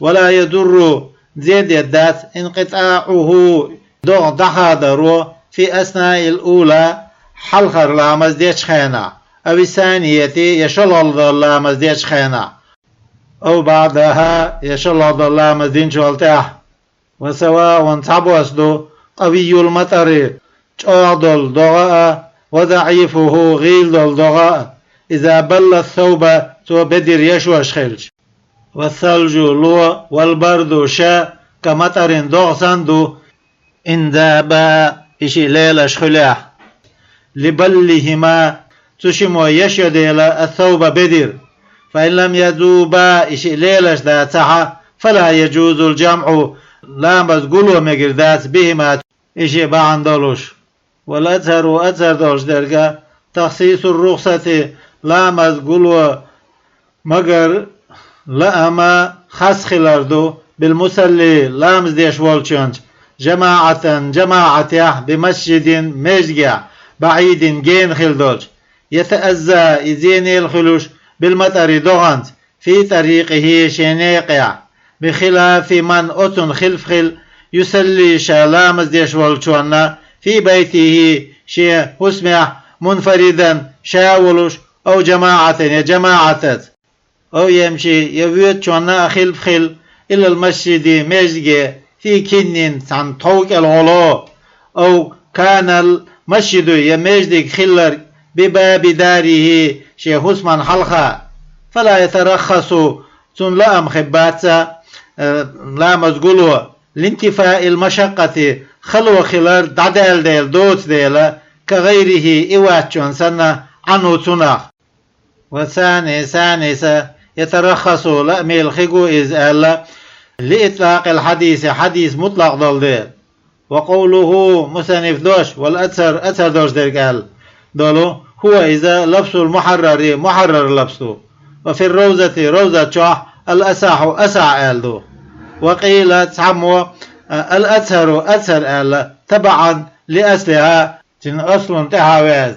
ولا يضر زيد يدات انقطاعه دوغ دحادرو في أثناء الأولى حلهر لامز ديش خينا أو الثانية يشلو لامز ديش خينا أو بعدها يشلو لامز دين شولتاه. وسواء تعبوسدو قوي المطر شعدل دغاء وضعيفه غيل دغاء إذا بل الثوب تو بدر يشوش خلج. والثلج لو والبرد شا كمطر دغسندو إن ذابا إشي ليلة شخلاح لبلهما تشمو يشدل الثوب بدر. فإن لم يذوبا إشي ليلة ذاتها فلا يجوز الجمع لا مزقلو مقردات بهما إشي بعندلوش. والأثر أثر دوش درجة تخصيص الرخصة لا مزقلو مقر لا أما خسخلاردو بالمسلي لا مزديش والشنج جماعة بمسجد مجدع بعيد جين خلدوش يتأذى إذين الخلوش بالمطر دغنت في طريقه شنيقع بخلاف من أتن خل يسلي شالامز ديش والشوانا في بيته شيء اسمع منفردا شاولش أو جماعة يا جماعة أو يمشي يبيت شوانا خل إلى المسجد مجد في كنين عن طوق الغلو أو كان المسجد يمجد خلر بباب داره شيء اسما حلقة فلا يترخص تنلأم خباتsa لا مزقولو لانتفاء المشقة خلو خلال دعدال ديل دوت ديلا كغيره إواتشون سنة عنه تناخ. وثاني يترخص لأمي الخيقو إذ ألا لإطلاق الحديث حديث مطلق دول ديل. وقوله مسنف دوش والأثر أثر دوش ديل قال دولو هو إذا لبس المحرر محرر لبسه. وفي الروزة روزة شح الأساح أسع آلدو. وقيل تعمو الأثر أثر آل تبعا لأصلها تن أصل تهاوز